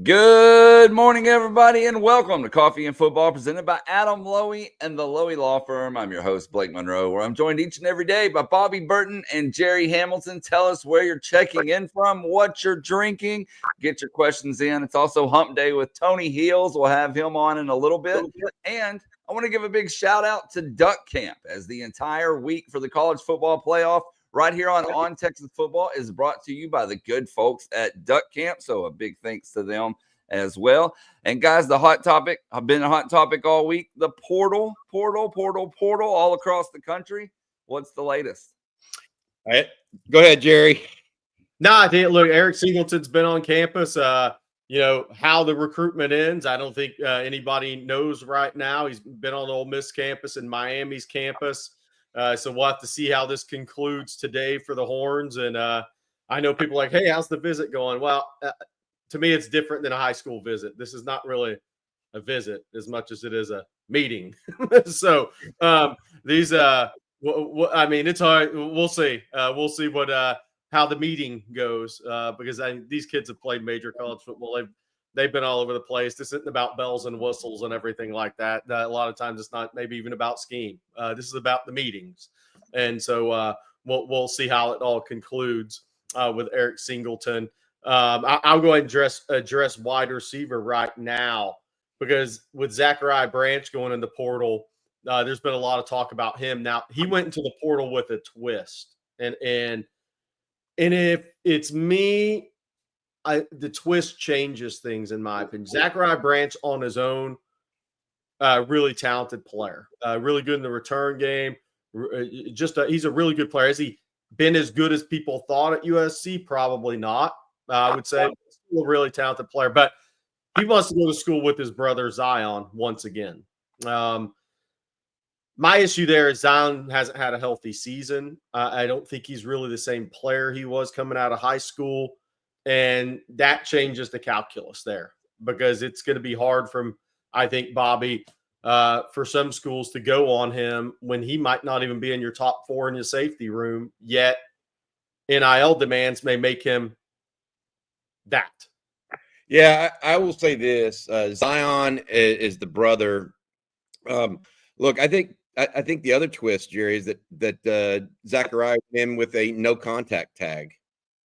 Good morning, everybody, and welcome to Coffee and Football presented by Adam Lowy and the Lowy Law Firm. I'm your host, Blake Monroe, where I'm joined each and every day by Bobby Burton and Jerry Hamilton. Tell us where you're checking in from, what you're drinking, get your questions in. It's also hump day with Tony Heels. We'll have him on in a little bit. And I want to give a big shout out to Duck Camp, as the entire week for the college football playoff right here on Texas Football is brought to you by the good folks at Duck Camp. So a big thanks to them as well. And guys, the hot topic, I've been a hot topic all week, the portal all across the country. What's the latest? All right. Go ahead, Jerry. No, I think, look, Eric Singleton's been on campus. How the recruitment ends, I don't think anybody knows right now. He's been on the Ole Miss campus and Miami's campus. So we'll have to see how this concludes today for the Horns. And I know people are like, hey, how's the visit going? Well, to me, it's different than a high school visit. This is not really a visit as much as it is a meeting. So it's hard. We'll see. We'll see how the meeting goes because these kids have played major college football. They've been all over the place. This isn't about bells and whistles and everything like that. A lot of times it's not maybe even about scheme. This is about the meetings. And so we'll see how it all concludes with Eric Singleton. I'll go ahead and address wide receiver right now because with Zachariah Branch going in the portal, there's been a lot of talk about him. Now, he went into the portal with a twist. And if it's me, the twist changes things, in my opinion. Zachariah Branch on his own, really talented player, really good in the return game. He's a really good player. Has he been as good as people thought at USC? Probably not. I would say still a really talented player, but he wants to go to school with his brother Zion once again. My issue there is Zion hasn't had a healthy season. I don't think he's really the same player he was coming out of high school. And that changes the calculus there because it's going to be hard I think, Bobby, for some schools to go on him when he might not even be in your top 4 in your safety room, yet NIL demands may make him that. Yeah, I will say this. Zion is the brother. Look, I think the other twist, Jerry, is that Zachariah went in with a no contact tag.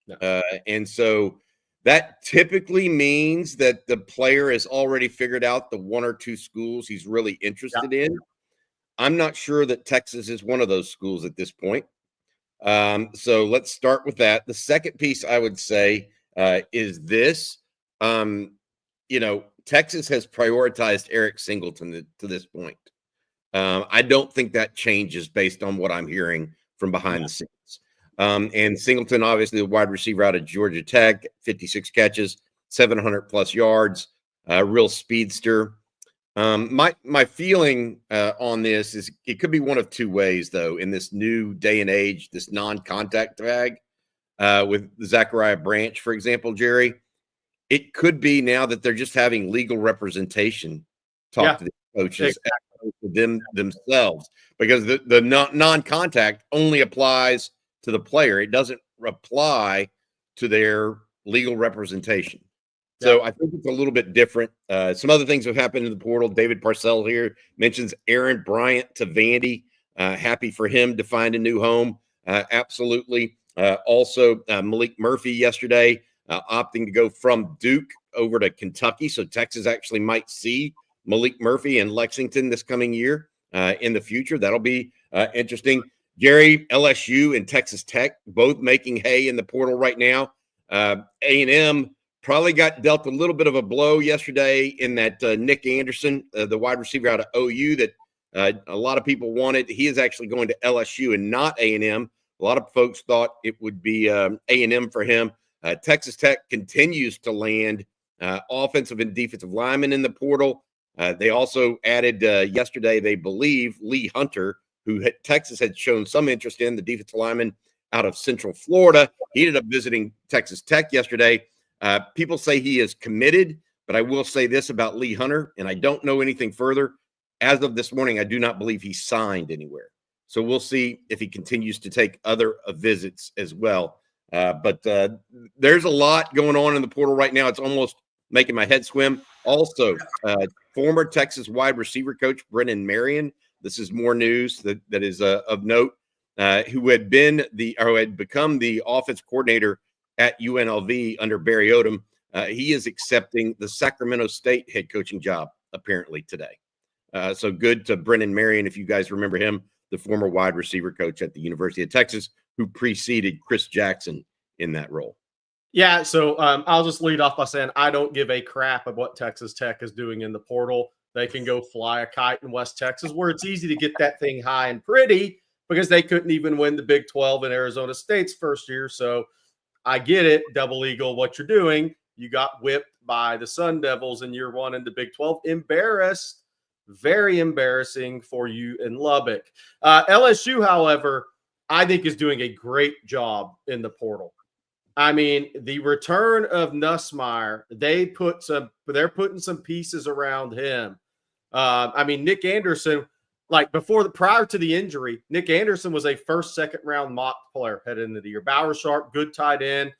No. And so that typically means that the player has already figured out the 1 or 2 schools he's really interested in. I'm not sure that Texas is one of those schools at this point. So let's start with that. The second piece I would say is this. Texas has prioritized Eric Singleton to this point. I don't think that changes based on what I'm hearing from behind the scenes. And Singleton, obviously, the wide receiver out of Georgia Tech, 56 catches, 700-plus yards, real speedster. My feeling on this is it could be one of 2 ways, though, in this new day and age, this non-contact tag with Zachariah Branch, for example, Jerry. It could be now that they're just having legal representation talk to the coaches themselves because the non-contact only applies to the player. It doesn't apply to their legal representation. So I think it's a little bit different. Some other things have happened in the portal. David Parcell here mentions Aaron Bryant to Vandy. Happy for him to find a new home. Absolutely. Also, Malik Murphy yesterday opting to go from Duke over to Kentucky. So Texas actually might see Malik Murphy in Lexington this coming year in the future. That'll be interesting. Jerry, LSU and Texas Tech both making hay in the portal right now. A&M probably got dealt a little bit of a blow yesterday in that Nick Anderson, the wide receiver out of OU that a lot of people wanted. He is actually going to LSU and not A&M. A lot of folks thought it would be A&M for him. Texas Tech continues to land offensive and defensive linemen in the portal. They also added yesterday, they believe, Lee Hunter, who Texas had shown some interest in, the defensive lineman out of Central Florida. He ended up visiting Texas Tech yesterday. People say he is committed, but I will say this about Lee Hunter, and I don't know anything further. As of this morning, I do not believe he signed anywhere. So we'll see if he continues to take other visits as well. But there's a lot going on in the portal right now. It's almost making my head swim. Also, former Texas wide receiver coach Brennan Marion. This is more news that is of note. Who had become the offense coordinator at UNLV under Barry Odom. He is accepting the Sacramento State head coaching job apparently today. So good to Brennan Marion, if you guys remember him, the former wide receiver coach at the University of Texas, who preceded Chris Jackson in that role. Yeah, so I'll just lead off by saying I don't give a crap of what Texas Tech is doing in the portal. They can go fly a kite in West Texas, where it's easy to get that thing high and pretty because they couldn't even win the Big 12 in Arizona State's first year. So I get it, Double Eagle, what you're doing. You got whipped by the Sun Devils in year one in the Big 12. Embarrassed. Very embarrassing for you in Lubbock. LSU, however, I think is doing a great job in the portal. I mean, the return of Nussmeier, they're putting some pieces around him. I mean, Nick Anderson, like prior to the injury, Nick Anderson was a second round mock player heading into the year. Bauer Sharp, good tight end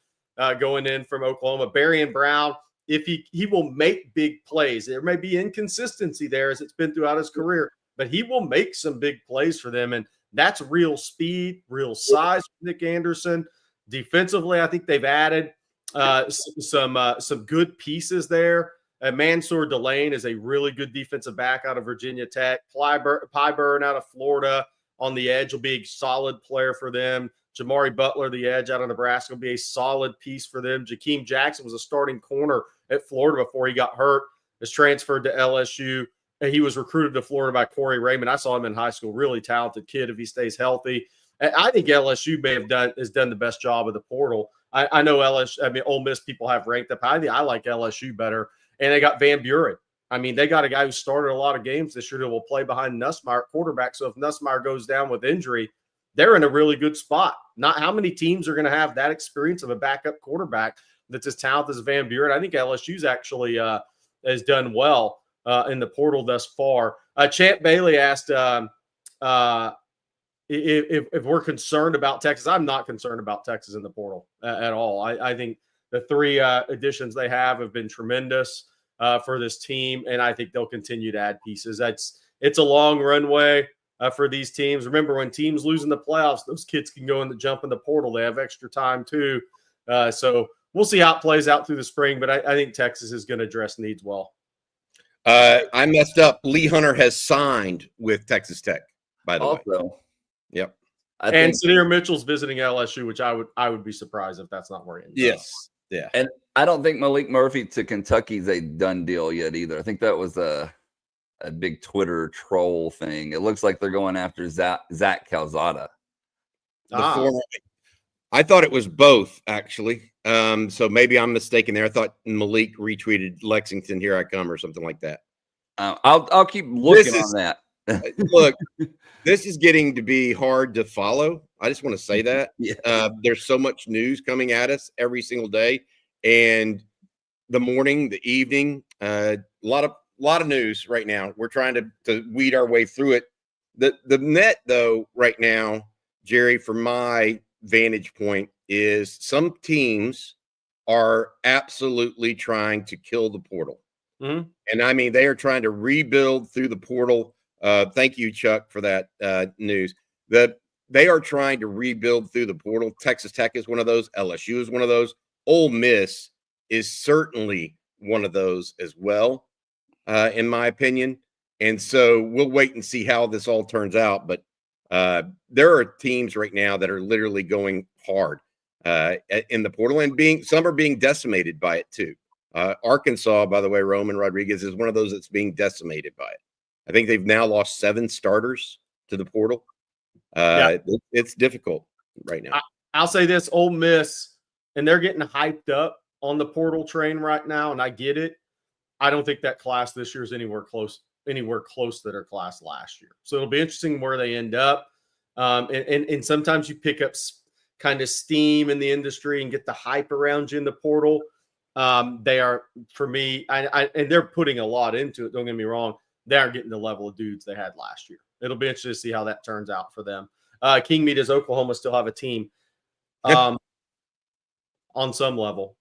going in from Oklahoma. Barry Brown, if he will make big plays. There may be inconsistency there as it's been throughout his career, but he will make some big plays for them. And that's real speed, real size for Nick Anderson. Defensively, I think they've added some good pieces there. Mansour Delane is a really good defensive back out of Virginia Tech. Pyburn out of Florida on the edge will be a solid player for them. Jamari Butler, the edge out of Nebraska, will be a solid piece for them. Jakeem Jackson was a starting corner at Florida before he got hurt. Is transferred to LSU. And he was recruited to Florida by Corey Raymond. I saw him in high school. Really talented kid if he stays healthy. I think LSU has done the best job of the portal. I know Ole Miss people have ranked up. I like LSU better. And they got Van Buren. I mean, they got a guy who started a lot of games this year that will play behind Nussmeier at quarterback. So if Nussmeier goes down with injury, they're in a really good spot. Not how many teams are going to have that experience of a backup quarterback that's as talented as Van Buren. I think LSU's actually has done well in the portal thus far. Champ Bailey asked if we're concerned about Texas. I'm not concerned about Texas in the portal at all. I think the three additions they have been tremendous for this team, and I think they'll continue to add pieces. It's a long runway for these teams. Remember, when teams lose in the playoffs, those kids can go and jump in the portal. They have extra time too. So we'll see how it plays out through the spring, but I think Texas is going to address needs well. I messed up. Lee Hunter has signed with Texas Tech, by the way. Yep. And Sadir Mitchell's visiting LSU, which I would be surprised if that's not where he ends up. Yes. Yeah. And I don't think Malik Murphy to Kentucky is a done deal yet either. I think that was a big Twitter troll thing. It looks like they're going after Zach Calzada. I thought it was both, actually. So maybe I'm mistaken there. I thought Malik retweeted Lexington, here I come, or something like that. I'll keep looking on that. Look, this is getting to be hard to follow. I just want to say that. Yeah. There's so much news coming at us every single day, and the morning, the evening, a lot of news right now. We're trying to weed our way through it. The net, though, right now, Jerry, from my vantage point, is some teams are absolutely trying to kill the portal. Mm-hmm. And I mean, they are trying to rebuild through the portal. Thank you, Chuck, for that news. That they are trying to rebuild through the portal. Texas Tech is one of those. LSU is one of those. Ole Miss is certainly one of those as well, in my opinion. And so we'll wait and see how this all turns out. But there are teams right now that are literally going hard in the portal, and some are being decimated by it too. Arkansas, by the way, Roman Rodriguez is one of those that's being decimated by it. I think they've now lost 7 starters to the portal. It's difficult right now. I'll say this: Ole Miss, and they're getting hyped up on the portal train right now, and I get it. I don't think that class this year is anywhere close to their class last year. So it'll be interesting where they end up. And sometimes you pick up kind of steam in the industry and get the hype around you in the portal. They are, for me, and they're putting a lot into it. Don't get me wrong. They aren't getting the level of dudes they had last year. It'll be interesting to see how that turns out for them. King Meat, does Oklahoma still have a team on some level?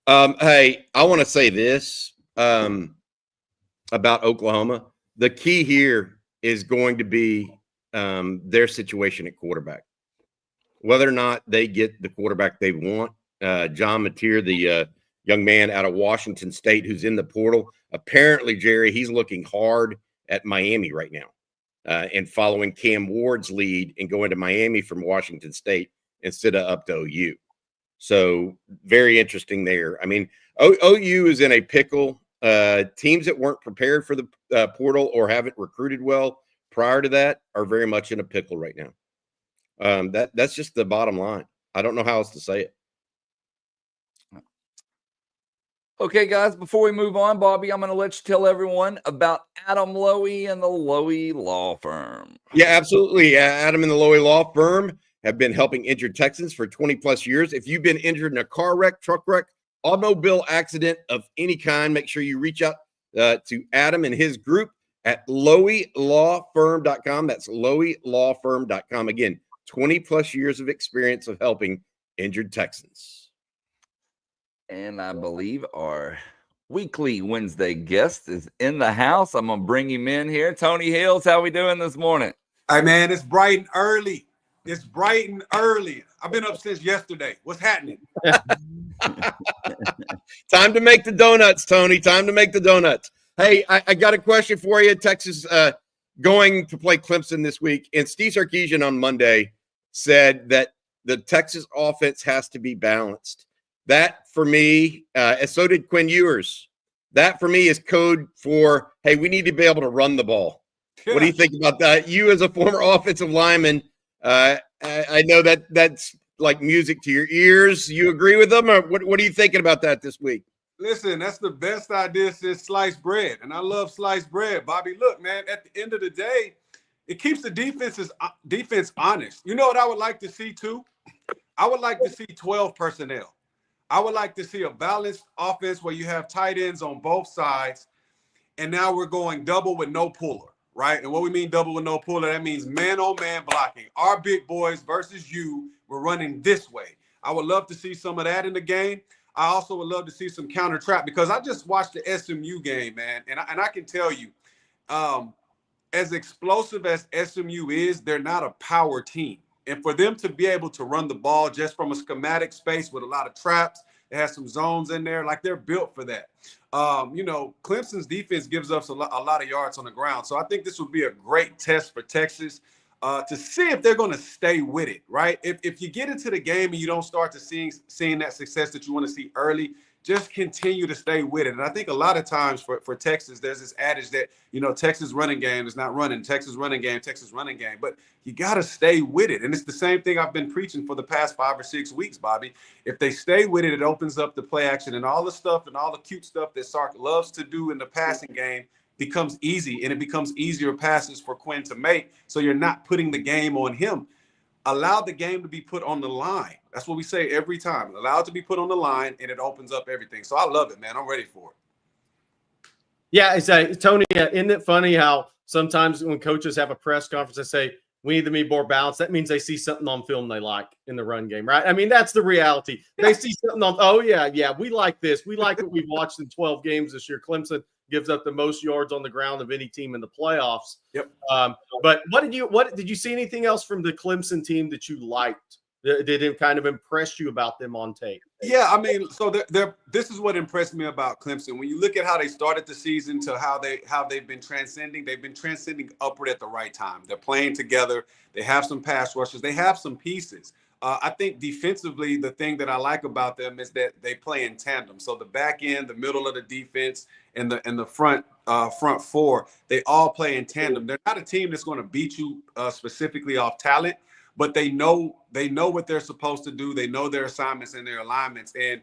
Hey, I want to say this about Oklahoma. The key here is going to be their situation at quarterback. Whether or not they get the quarterback they want. John Mateer, the young man out of Washington State who's in the portal, apparently, Jerry, he's looking hard at Miami right now and following Cam Ward's lead and going to Miami from Washington State instead of up to OU. So very interesting there. I mean, OU is in a pickle. Teams that weren't prepared for the portal or haven't recruited well prior to that are very much in a pickle right now. That's just the bottom line. I don't know how else to say it. Okay, guys, before we move on, Bobby, I'm going to let you tell everyone about Adam Lowy and the Lowy Law Firm. Yeah, absolutely. Adam and the Lowy Law Firm have been helping injured Texans for 20 plus years. If you've been injured in a car wreck, truck wreck, automobile accident of any kind, make sure you reach out to Adam and his group at loweylawfirm.com. That's loweylawfirm.com. Again, 20 plus years of experience of helping injured Texans. And I believe our weekly Wednesday guest is in the house. I'm going to bring him in here. Tony Hills, how we doing this morning? Hey, man, it's bright and early. It's bright and early. I've been up since yesterday. What's happening? Time to make the donuts, Tony. Time to make the donuts. Hey, I got a question for you. Texas going to play Clemson this week. And Steve Sarkisian on Monday said that the Texas offense has to be balanced. That, for me, and so did Quinn Ewers, that, for me, is code for, hey, we need to be able to run the ball. Yeah. What do you think about that? You, as a former offensive lineman, I know that's like music to your ears. You agree with them? Or what are you thinking about that this week? Listen, that's the best idea since sliced bread. And I love sliced bread, Bobby. Look, man, at the end of the day, it keeps the defense honest. You know what I would like to see, too? I would like to see 12 personnel. I would like to see a balanced offense where you have tight ends on both sides. And now we're going double with no puller, right? And what we mean double with no puller, that means man-on-man blocking. Our big boys versus you, we're running this way. I would love to see some of that in the game. I also would love to see some counter trap because I just watched the SMU game, man. And I can tell you, as explosive as SMU is, they're not a power team. And for them to be able to run the ball just from a schematic space with a lot of traps, it has some zones in there, like they're built for that. Clemson's defense gives us a lot of yards on the ground. So I think this would be a great test for Texas to see if they're going to stay with it, right? If you get into the game and you don't start to seeing that success that you want to see early, just continue to stay with it. And I think a lot of times for Texas, there's this adage that, Texas running game is not running. Texas running game. But you got to stay with it. And it's the same thing I've been preaching for the past 5 or 6 weeks, Bobby. If they stay with it, it opens up the play action and all the stuff and all the cute stuff that Sark loves to do in the passing game becomes easy, and it becomes easier passes for Quinn to make. So you're not putting the game on him. Allow the game to be put on the line. That's what we say every time. Allow it to be put on the line, and it opens up everything. So I love it, man. I'm ready for it. Yeah, it's Tony, isn't it funny how sometimes when coaches have a press conference, they say, we need to be more balanced. That means they see something on film they like in the run game, right? I mean, that's the reality. They see something on, we like this. We like what we've watched in 12 games this year. Clemson gives up the most yards on the ground of any team in the playoffs. Yep. But what did you see anything else from the Clemson team that you liked? Did it kind of impress you about them on tape? Yeah, I mean, so this is what impressed me about Clemson. When you look at how they started the season to how they've been transcending upward at the right time. They're playing together. They have some pass rushes. They have some pieces. I think defensively, the thing that I like about them is that they play in tandem. So the back end, the middle of the defense, and the front four, they all play in tandem. They're not a team that's going to beat you specifically off talent, but they know what they're supposed to do. They know their assignments and their alignments. And,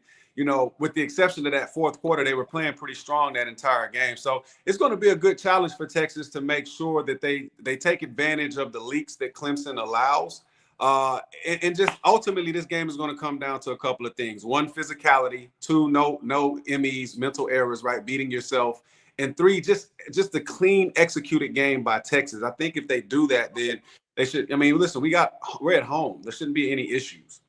with the exception of that fourth quarter, they were playing pretty strong that entire game. So it's going to be a good challenge for Texas to make sure that they take advantage of the leaks that Clemson allows. And just ultimately, this game is going to come down to a couple of things. 1, physicality. 2, no MEs, mental errors, right? Beating yourself. And 3, just the clean executed game by Texas. I think if they do that, then they should. I mean, listen, we're at home. There shouldn't be any issues.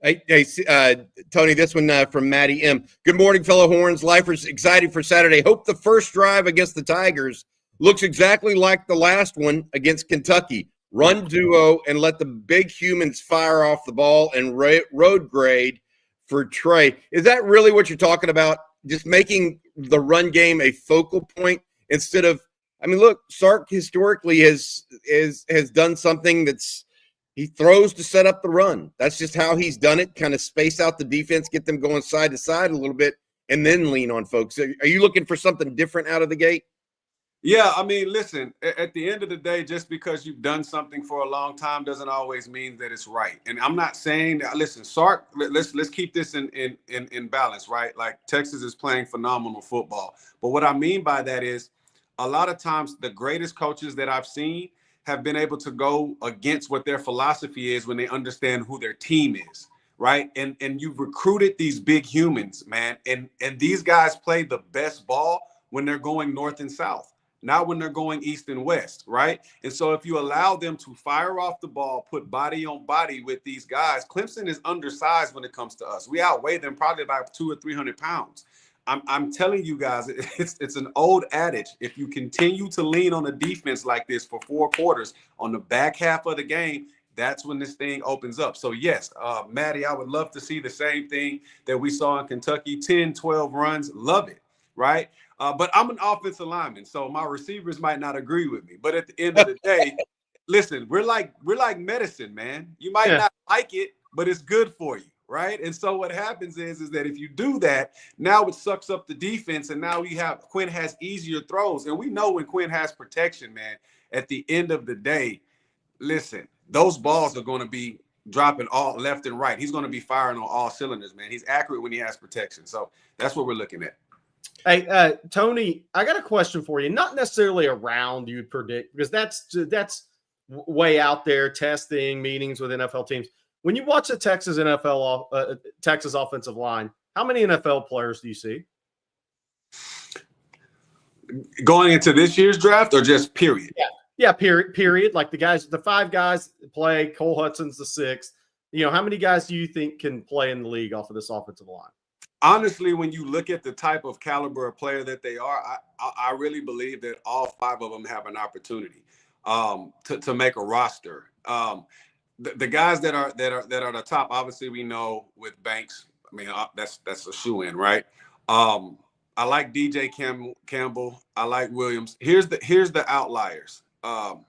Tony, this one from Maddie M. Good morning, fellow Horns. Lifers excited for Saturday. Hope the first drive against the Tigers looks exactly like the last one against Kentucky. Run duo and let the big humans fire off the ball and road grade for Trey. Is that really what you're talking about? Just making the run game a focal point instead of, I mean, look, Sark historically has done something that's, he throws to set up the run. That's just how he's done it, kind of space out the defense, get them going side to side a little bit, and then lean on folks. Are you looking for something different out of the gate? Yeah, I mean, listen, at the end of the day, just because you've done something for a long time doesn't always mean that it's right. And I'm not saying that, listen, Sark, let's keep this in balance, right? Like, Texas is playing phenomenal football. But what I mean by that is a lot of times the greatest coaches that I've seen have been able to go against what their philosophy is when they understand who their team is, right? And you've recruited these big humans, man. And these guys play the best ball when they're going north and south, not when they're going east and west, right? And so if you allow them to fire off the ball, put body on body with these guys, Clemson is undersized when it comes to us. We outweigh them probably by 200 or 300 pounds. I'm telling you guys, it's an old adage. If you continue to lean on a defense like this for 4 quarters on the back half of the game, that's when this thing opens up. So yes, Maddie, I would love to see the same thing that we saw in Kentucky, 10, 12 runs. Love it, right? But I'm an offensive lineman, so my receivers might not agree with me. But at the end of the day, listen, we're like medicine, man. You might not like it, but it's good for you, right? And so what happens is that if you do that, now it sucks up the defense, and now Quinn has easier throws. And we know when Quinn has protection, man, at the end of the day, listen, those balls are going to be dropping all left and right. He's going to be firing on all cylinders, man. He's accurate when he has protection. So that's what we're looking at. Hey, Tony, I got a question for you. Not necessarily a round you predict, because that's way out there, testing meetings with NFL teams. When you watch the Texas offensive line, how many NFL players do you see? Going into this year's draft, or just period? Yeah, period. Like the 5 guys play. Cole Hudson's the 6th. You know, how many guys do you think can play in the league off of this offensive line? Honestly, when you look at the type of caliber of player that they are, I really believe that all 5 of them have an opportunity to make a roster. The guys that are the top, obviously we know with Banks. I mean, that's a shoe-in, right? I like DJ Campbell. I like Williams. Here's the outliers. Our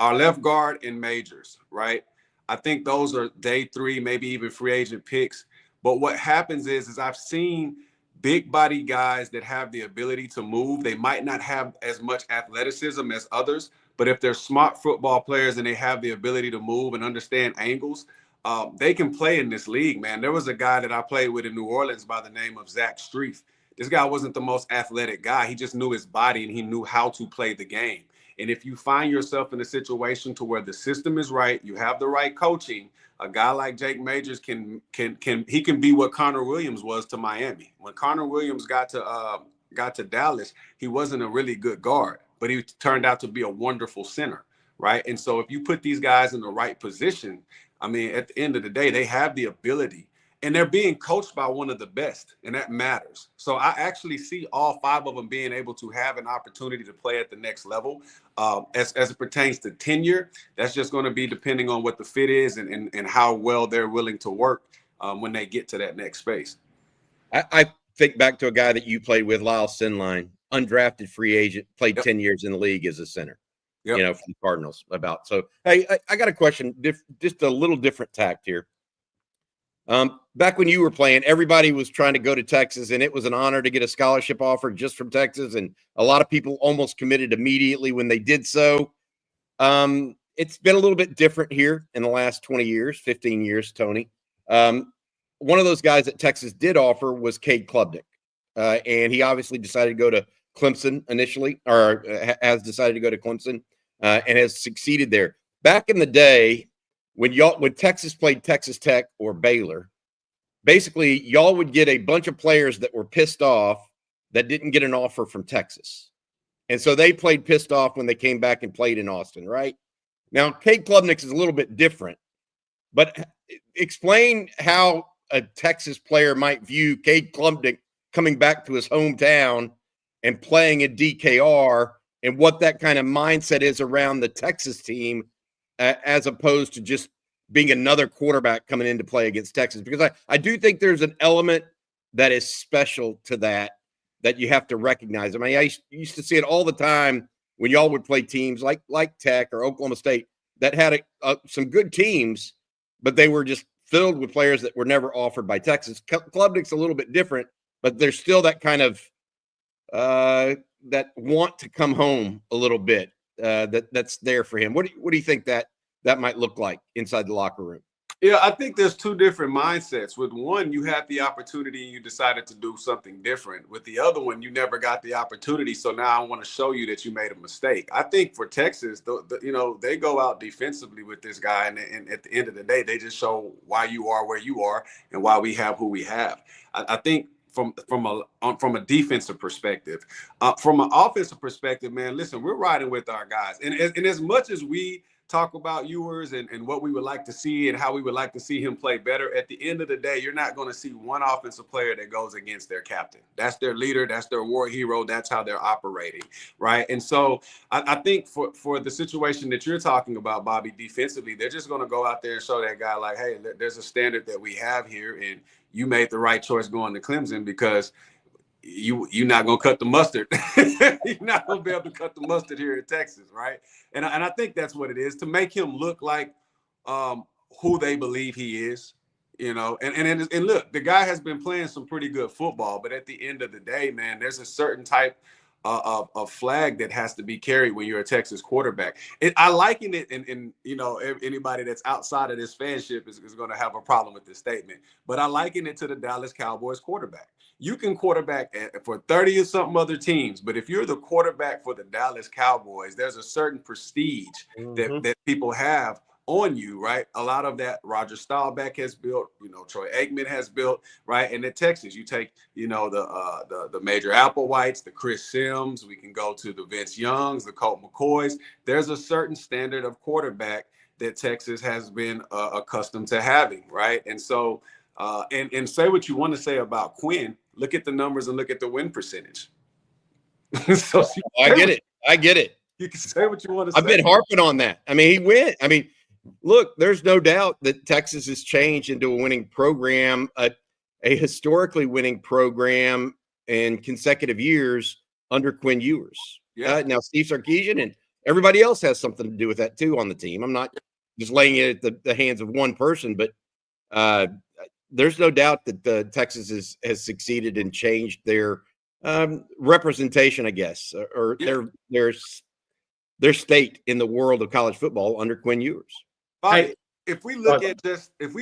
left guard and Majors, right? I think those are day 3, maybe even free agent picks. But what happens is I've seen big body guys that have the ability to move. They might not have as much athleticism as others, but if they're smart football players and they have the ability to move and understand angles, they can play in this league, man. There was a guy that I played with in New Orleans by the name of Zach Streif. This guy wasn't the most athletic guy. He just knew his body and he knew how to play the game. And if you find yourself in a situation to where the system is right, you have the right coaching, a guy like Jake Majors can be what Connor Williams was to Miami. When Connor Williams got to Dallas, he wasn't a really good guard, but he turned out to be a wonderful center, right? And so if you put these guys in the right position, I mean, at the end of the day, they have the ability. And they're being coached by one of the best, and that matters. So I actually see all 5 of them being able to have an opportunity to play at the next level. As it pertains to tenure, that's just going to be depending on what the fit is and how well they're willing to work when they get to that next space. I think back to a guy that you played with, Lyle Sinline, undrafted free agent, played 10 years in the league as a center, you know, for the Cardinals. So, hey, I got a question, just a little different tact here. Back when you were playing, everybody was trying to go to Texas, and it was an honor to get a scholarship offer just from Texas. And a lot of people almost committed immediately when they did so. It's been a little bit different here in the last 20 years, 15 years, Tony. One of those guys that Texas did offer was Cade Klubnik. And he obviously decided to go to Clemson initially, or has decided to go to Clemson and has succeeded there. Back in the day, when Texas played Texas Tech or Baylor, basically y'all would get a bunch of players that were pissed off that didn't get an offer from Texas. And so they played pissed off when they came back and played in Austin, right? Now, Cade Klubnik is a little bit different, but explain how a Texas player might view Cade Klubnik coming back to his hometown and playing at DKR, and what that kind of mindset is around the Texas team, as opposed to just being another quarterback coming in to play against Texas. Because I do think there's an element that is special to that you have to recognize. I mean, I used to see it all the time when y'all would play teams like Tech or Oklahoma State that had some good teams, but they were just filled with players that were never offered by Texas. Klubnik's a little bit different, but there's still that kind of that want to come home a little bit, that's there for him. What do you think that might look like inside the locker room? Yeah, I think there's two different mindsets. With one, you had the opportunity and you decided to do something different. With the other one, you never got the opportunity. So now I want to show you that you made a mistake. I think for Texas, they go out defensively with this guy. And at the end of the day, they just show why you are where you are and why we have who we have. I think from a defensive perspective, from an offensive perspective, man, listen, we're riding with our guys. And as much as we talk about Ewers and what we would like to see and how we would like to see him play better, at the end of the day, you're not going to see one offensive player that goes against their captain. That's their leader. That's their war hero. That's how they're operating, right? And so I think for the situation that you're talking about, Bobby, defensively, they're just going to go out there and show that guy like, hey, there's a standard that we have here, and you made the right choice going to Clemson because you're not gonna cut the mustard. You're not gonna be able to cut the mustard here in Texas, right? And I think that's what it is, to make him look like who they believe he is, you know. And look, the guy has been playing some pretty good football, but at the end of the day, man, there's a certain type of flag that has to be carried when you're a Texas quarterback. I liken it, and you know, anybody that's outside of this fanship is going to have a problem with this statement, but I liken it to the Dallas Cowboys quarterback. You can quarterback for 30 or something other teams, but if you're the quarterback for the Dallas Cowboys, there's a certain prestige that people have on you, right? A lot of that Roger Staubach has built, you know, Troy Aikman has built, right? And in Texas, you take, you know, the Major Applewhites, the Chris Sims, we can go to the Vince Youngs, the Colt McCoys. There's a certain standard of quarterback that Texas has been accustomed to having, right? And so, and say what you want to say about Quinn, look at the numbers and look at the win percentage. So I get it. You can say what you want to say. I've been harping on that. I mean, he went. I mean, look, there's no doubt that Texas has changed into a winning program, a historically winning program in consecutive years under Quinn Ewers. Yeah. Now, Steve Sarkisian and everybody else has something to do with that too on the team. I'm not just laying it at the hands of one person, but there's no doubt that Texas has succeeded and changed their representation, I guess, or their state in the world of college football under Quinn Ewers. Bobby, if we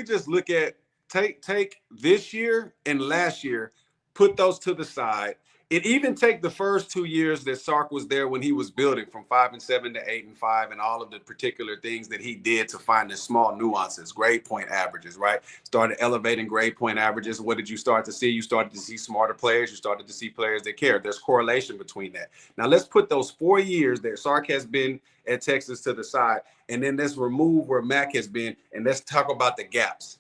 just look at take this year and last year, put those to the side, and even take the first 2 years that Sark was there when he was building from 5-7 to 8-5, and all of the particular things that he did to find the small nuances, grade point averages, right? Started elevating grade point averages. What did you start to see? You started to see smarter players. You started to see players that care. There's correlation between that. Now let's put those 4 years that Sark has been at Texas to the side, and then let's remove where Mac has been, and let's talk about the gaps.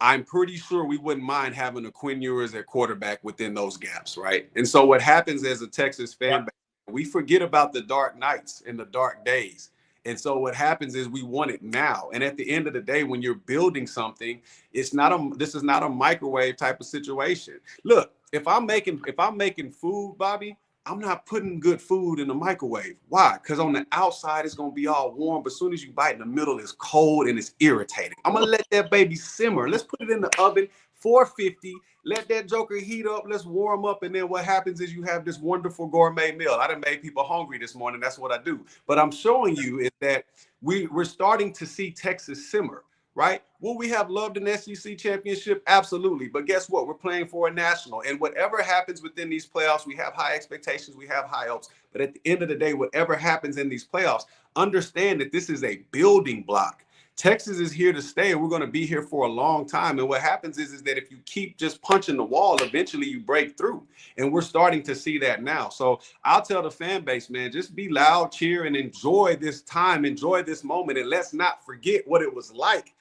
I'm pretty sure we wouldn't mind having a Quinn Ewers at quarterback within those gaps, right? And so what happens as a Texas fan base, we forget about the dark nights and the dark days. And so what happens is we want it now. And at the end of the day, when you're building something, this is not a microwave type of situation. Look, if I'm making food, Bobby, I'm not putting good food in the microwave. Why? Because on the outside, it's going to be all warm. But as soon as you bite in the middle, it's cold and it's irritating. I'm going to let that baby simmer. Let's put it in the oven, 450. Let that joker heat up. Let's warm up. And then what happens is you have this wonderful gourmet meal. I done made people hungry this morning. That's what I do. But I'm showing you is that we're starting to see Texas simmer. Right? Will we have loved an SEC championship? Absolutely. But guess what? We're playing for a national. And whatever happens within these playoffs, we have high expectations. We have high hopes. But at the end of the day, whatever happens in these playoffs, understand that this is a building block. Texas is here to stay, and we're going to be here for a long time. And what happens is that if you keep just punching the wall, eventually you break through. And we're starting to see that now. So I'll tell the fan base, man, just be loud, cheer, and enjoy this time. Enjoy this moment. And let's not forget what it was like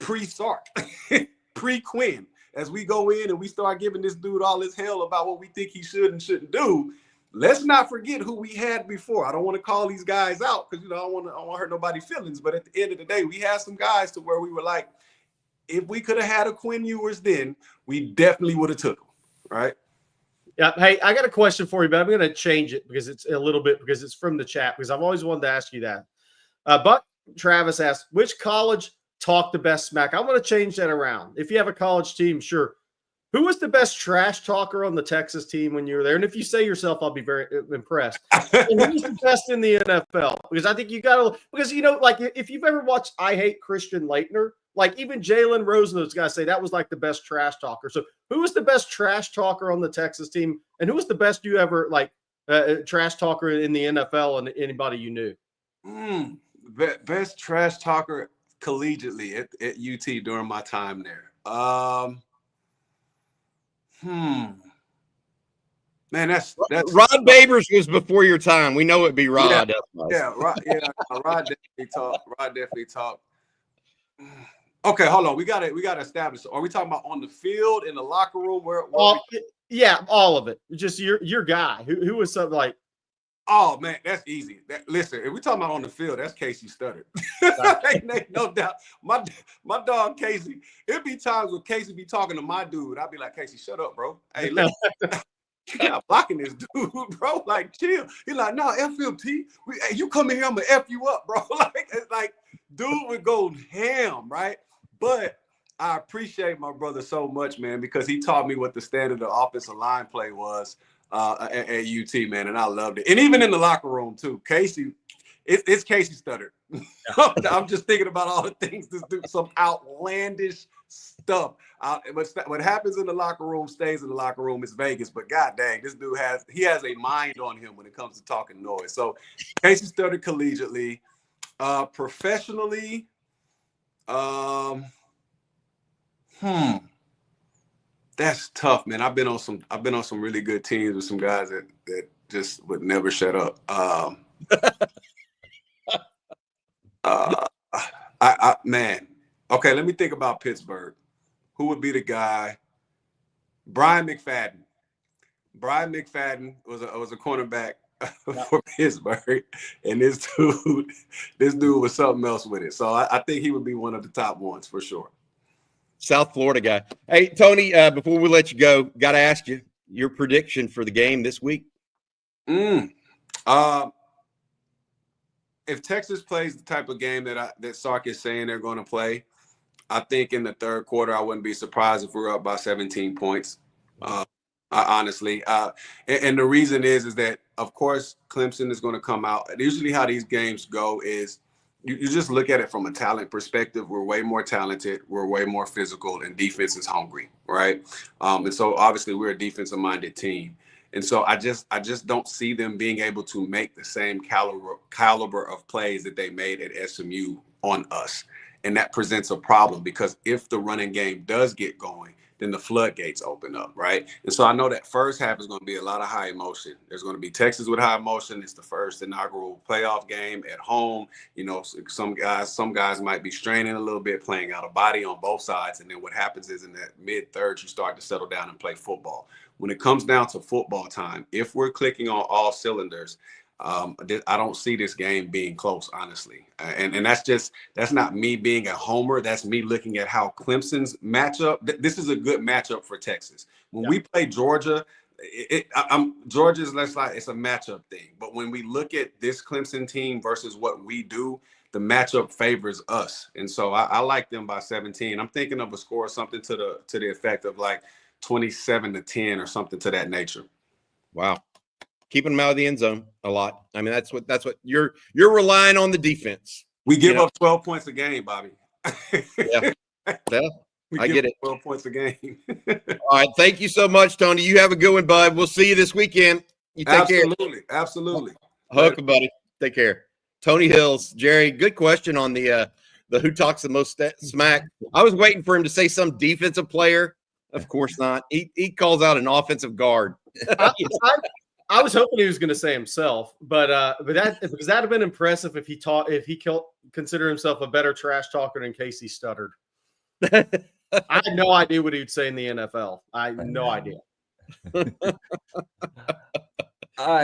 pre-Sark, pre-Quinn. As we go in and we start giving this dude all this hell about what we think he should and shouldn't do, let's not forget who we had before. I don't want to call these guys out because, I don't want to hurt nobody's feelings. But at the end of the day, we had some guys to where we were like, if we could have had a Quinn Ewers then, we definitely would have took him, right? Yeah. Hey, I got a question for you, but I'm going to change it because it's from the chat, because I've always wanted to ask you that. But Travis asked, which college talked the best smack? I want to change that around. If you have a college team, sure. Who was the best trash talker on the Texas team when you were there? And if you say yourself, I'll be very impressed. And who was the best in the NFL? Because I think you got to, because, like if you've ever watched I Hate Christian Laettner, like even Jalen Rose and those guys say that was like the best trash talker. So who was the best trash talker on the Texas team? And who was the best you ever trash talker in the NFL and anybody you knew? Best trash talker collegiately at UT during my time there. Man, that's Rod Babers was before your time. We know it'd be Rod. Rod definitely talked. Okay, hold on. We gotta establish. Are we talking about on the field, in the locker room? Yeah, all of it. Just your guy. Who was something like? Oh man, that's easy. Listen, if we talking about on the field, that's Casey Studdard. Ain't no doubt. My dog Casey. It'd be times when Casey be talking to my dude. I'd be like, Casey, shut up, bro. Hey, listen, you're not blocking this dude, bro. Like, chill. He's like, no, F him, T. Hey, you come in here, I'm gonna F you up, bro. like, dude would go ham, right? But I appreciate my brother so much, man, because he taught me what the standard of offensive line play was at UT, man, and I loved it. And even in the locker room too, Casey, it's Casey Studdard. I'm just thinking about all the things this dude, some outlandish stuff. What happens in the locker room stays in the locker room. It's Vegas, but god dang, this dude has a mind on him when it comes to talking noise. So Casey Studdard collegiately, professionally. That's tough, man. I've been on some really good teams with some guys that just would never shut up. Man. Okay, let me think about Pittsburgh. Who would be the guy? Brian McFadden. Brian McFadden was a cornerback for Pittsburgh, and this dude was something else with it. So I think he would be one of the top ones for sure. South Florida guy. Hey, Tony, before we let you go, got to ask you your prediction for the game this week. If Texas plays the type of game that Sark is saying they're going to play, I think in the third quarter, I wouldn't be surprised if we're up by 17 points. Honestly. And the reason is that, of course, Clemson is going to come out. Usually how these games go is you just look at it from a talent perspective. We're way more talented. We're way more physical, and defense is hungry, right? And so obviously we're a defensive-minded team. And so I just don't see them being able to make the same caliber of plays that they made at SMU on us. And that presents a problem because if the running game does get going, then the floodgates open up, right? And so I know that first half is going to be a lot of high emotion. There's going to be Texas with high emotion. It's the first inaugural playoff game at home. Some guys might be straining a little bit, playing out of body on both sides. And then what happens is in that mid-third, you start to settle down and play football. When it comes down to football time, if we're clicking on all cylinders, I don't see this game being close, honestly. And that's not me being a homer. That's me looking at how Clemson's matchup. This is a good matchup for Texas. When we play Georgia, Georgia's it's a matchup thing. But when we look at this Clemson team versus what we do, the matchup favors us. And so I like them by 17. I'm thinking of a score, something to the effect of like 27-10 or something to that nature. Wow. Keeping them out of the end zone a lot. I mean, that's what you're relying on the defense. We give up 12 points a game, Bobby. Yeah. I get it. 12 points a game. All right. Thank you so much, Tony. You have a good one, bud. We'll see you this weekend. You take care. Absolutely. Hook, buddy. Take care. Tony Hills. Jerry, good question on the who talks the most smack. I was waiting for him to say some defensive player. Of course not. He calls out an offensive guard. I was hoping he was going to say himself, but that because that'd have been impressive if he considered himself a better trash talker than Casey Studdard. I had no idea what he would say in the NFL. I had no idea. You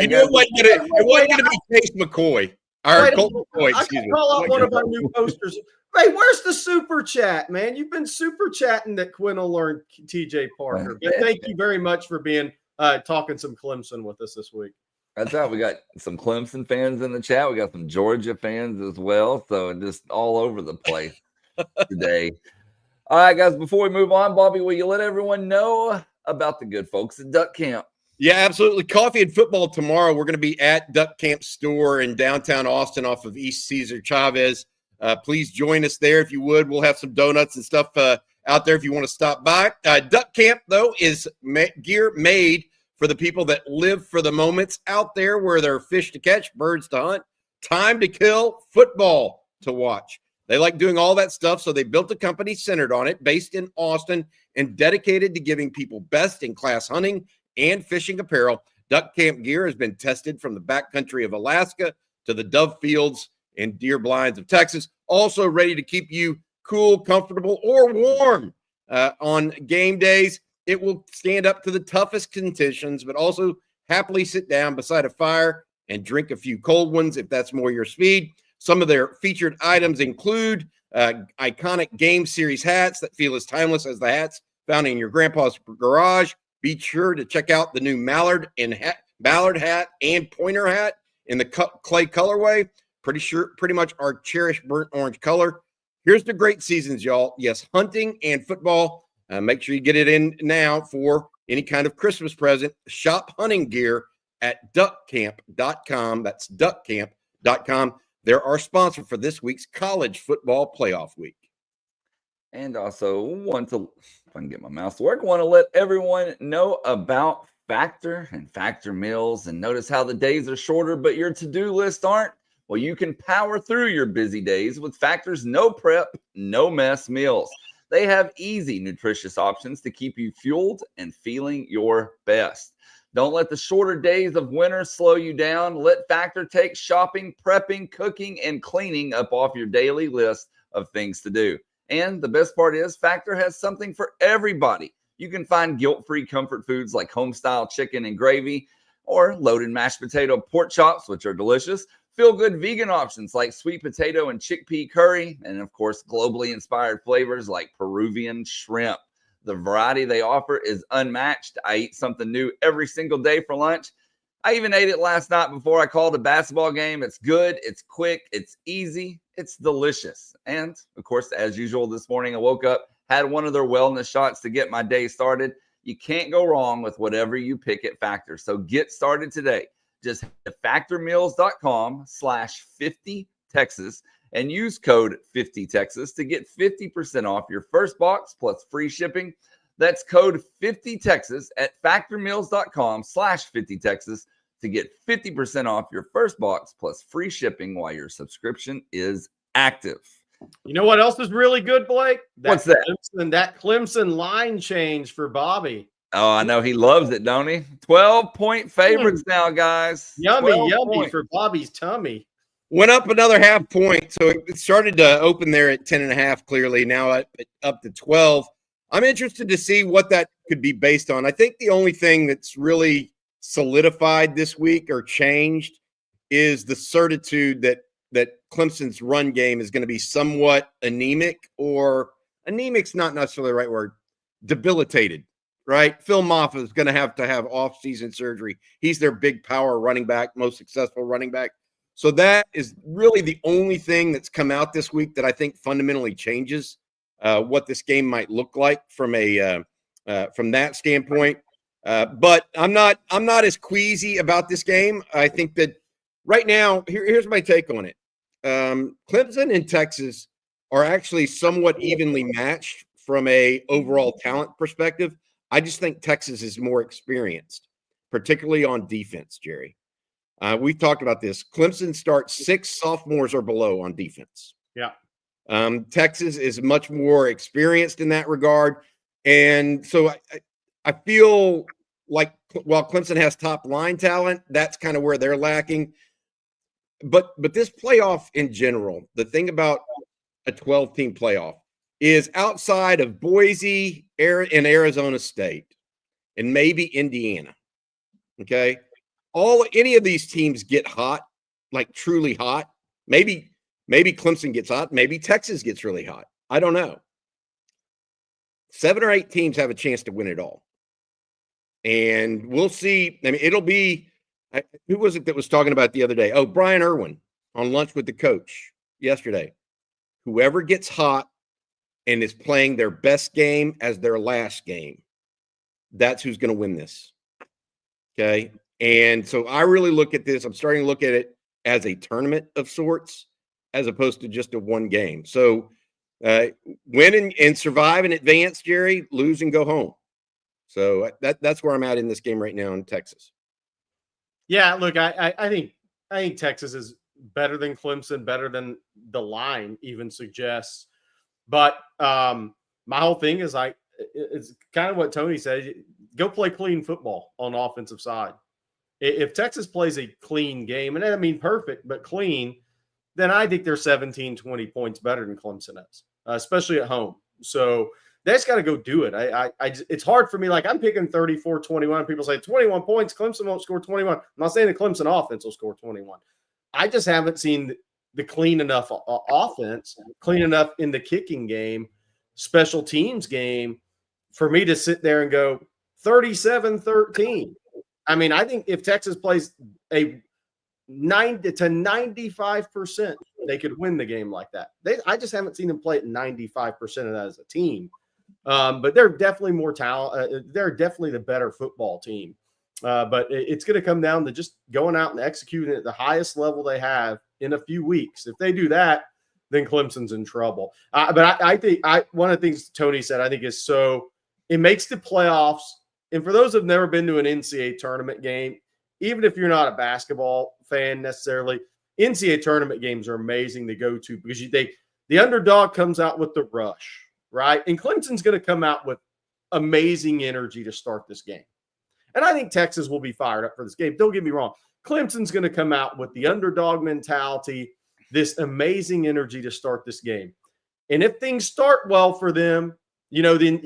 know what? It wasn't going to be Chase McCoy. Or Colt McCoy, I can call out one of our new posters. Hey, where's the super chat, man? You've been super chatting that Quinn will learn TJ Parker. But thank you very much for being talking some Clemson with us this week. That's right. We got some Clemson fans in the chat. We got some Georgia fans as well. So just all over the place today. All right, guys, before we move on, Bobby, will you let everyone know about the good folks at Duck Camp? Yeah, absolutely. Coffee and football tomorrow. We're going to be at Duck Camp Store in downtown Austin off of East Cesar Chavez. Please join us there if you would. We'll have some donuts and stuff out there if you want to stop by. Duck Camp, though, is gear made for the people that live for the moments out there where there are fish to catch, birds to hunt, time to kill, football to watch. They like doing all that stuff, so they built a company centered on it, based in Austin, and dedicated to giving people best-in-class hunting and fishing apparel. Duck Camp gear has been tested from the backcountry of Alaska to the dove fields and deer blinds of Texas, also ready to keep you cool, comfortable, or warm on game days. It will stand up to the toughest conditions, but also happily sit down beside a fire and drink a few cold ones if that's more your speed. Some of their featured items include iconic game series hats that feel as timeless as the hats found in your grandpa's garage. Be sure to check out the new mallard hat and pointer hat in the clay colorway. Pretty much our cherished burnt orange color. Here's the great seasons, y'all. Yes, hunting and football. Make sure you get it in now for any kind of Christmas present. Shop hunting gear at duckcamp.com. That's duckcamp.com. They're our sponsor for this week's college football playoff week. And also if I can get my mouse to work, want to let everyone know about Factor and Factor meals, and notice how the days are shorter, but your to-do lists aren't. Well, you can power through your busy days with Factor's no prep, no mess meals. They have easy, nutritious options to keep you fueled and feeling your best. Don't let the shorter days of winter slow you down. Let Factor take shopping, prepping, cooking, and cleaning up off your daily list of things to do. And the best part is Factor has something for everybody. You can find guilt-free comfort foods like home-style chicken and gravy, or loaded mashed potato pork chops, which are delicious. Feel-good vegan options like sweet potato and chickpea curry, and of course, globally inspired flavors like Peruvian shrimp. The variety they offer is unmatched. I eat something new every single day for lunch. I even ate it last night before I called a basketball game. It's good, it's quick, it's easy, it's delicious. And of course, as usual, this morning I woke up, had one of their wellness shots to get my day started. You can't go wrong with whatever you pick at Factor. So get started today. Just head to factormeals.com/50Texas and use code 50Texas to get 50% off your first box plus free shipping. That's code 50Texas at factormeals.com/50Texas to get 50% off your first box plus free shipping while your subscription is active. You know what else is really good, Blake? What's that? That Clemson line change for Bobby. Oh, I know he loves it, don't he? 12-point favorites now, guys. Yummy for Bobby's tummy. Went up another half point, so it started to open there at 10.5. Clearly now up to 12. I'm interested to see what that could be based on. I think the only thing that's really solidified this week or changed is the certitude that Clemson's run game is going to be somewhat anemic, or anemic's not necessarily the right word, debilitated, right? Phil Maffa is going to have off-season surgery. He's their big power running back, most successful running back. So that is really the only thing that's come out this week that I think fundamentally changes what this game might look like from that standpoint. But I'm not as queasy about this game. I think that right now, here's my take on it. Clemson and Texas are actually somewhat evenly matched from a overall talent perspective. I just think Texas is more experienced, particularly on defense, Jerry. We've talked about this. Clemson starts 6 sophomores or below on defense. Yeah. Texas is much more experienced in that regard. And so I feel like while Clemson has top line talent, that's kind of where they're lacking. But this playoff in general, the thing about a 12-team playoff is outside of Boise and Arizona State and maybe Indiana. Okay. Any of these teams get hot, like truly hot. Maybe Clemson gets hot. Maybe Texas gets really hot. I don't know. 7 or 8 teams have a chance to win it all. And we'll see. I mean, it'll be, who was it that was talking about the other day? Oh, Brian Irwin on Lunch with the Coach yesterday. Whoever gets hot and is playing their best game as their last game, that's who's going to win this. Okay. And so I really look at this. I'm starting to look at it as a tournament of sorts, as opposed to just a one game. So win and survive and advance, Jerry, lose and go home. So that's where I'm at in this game right now in Texas. Yeah, look, I think Texas is better than Clemson, better than the line even suggests. But my whole thing is it's kind of what Tony said. Go play clean football on the offensive side. If Texas plays a clean game, and I mean perfect, but clean, then I think they're 17, 20 points better than Clemson is, especially at home. So they just got to go do it. It's hard for me. Like, I'm picking 34-21. People say 21 points. Clemson won't score 21. I'm not saying the Clemson offense will score 21. I just haven't seen the clean enough offense, clean enough in the kicking game, special teams game for me to sit there and go 37-13. I mean, I think if Texas plays a 90 to 95%, they could win the game like that. I just haven't seen them play at 95% of that as a team. But they're definitely more talent. They're definitely the better football team. But it's going to come down to just going out and executing at the highest level they have in a few weeks. If they do that, then Clemson's in trouble. But I think one of the things Tony said, I think is it makes the playoffs. And for those who've never been to an NCAA tournament game, even if you're not a basketball fan necessarily, NCAA tournament games are amazing to go to because the underdog comes out with the rush, right? And Clemson's going to come out with amazing energy to start this game. And I think Texas will be fired up for this game. Don't get me wrong. Clemson's going to come out with the underdog mentality, this amazing energy to start this game. And if things start well for them, then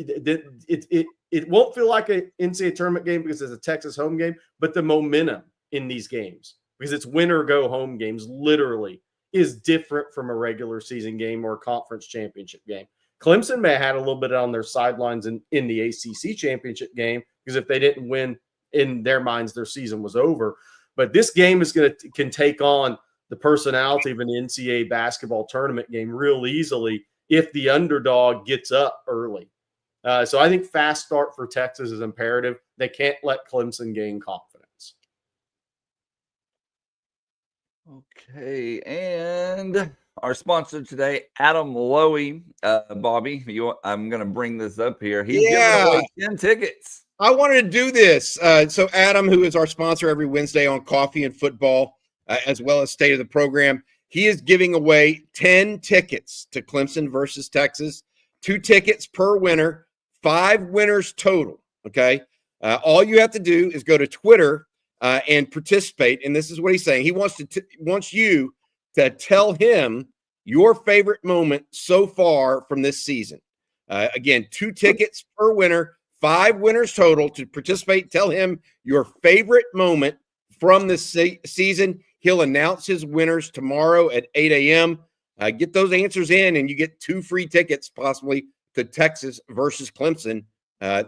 it won't feel like an NCAA tournament game because it's a Texas home game, but the momentum in these games, because it's win or go home games, literally is different from a regular season game or a conference championship game. Clemson may have had a little bit on their sidelines in the ACC championship game because if they didn't win, in their minds, their season was over. But this game can take on the personality of an NCAA basketball tournament game real easily if the underdog gets up early. So I think fast start for Texas is imperative. They can't let Clemson gain confidence. Okay, and our sponsor today, Adam Lowy. Bobby, I'm going to bring this up here. He's giving away 10 tickets. I wanted to do this. So Adam, who is our sponsor every Wednesday on Coffee and Football, as well as State of the Program, he is giving away 10 tickets to Clemson versus Texas, 2 tickets per winner, 5 winners total. Okay. All you have to do is go to Twitter and participate. And this is what he's saying. He wants you to tell him your favorite moment so far from this season. Again, 2 tickets per winner, 5 winners total to participate. Tell him your favorite moment from this season. He'll announce his winners tomorrow at 8 a.m. Get those answers in, and you get 2 free tickets possibly to Texas versus Clemson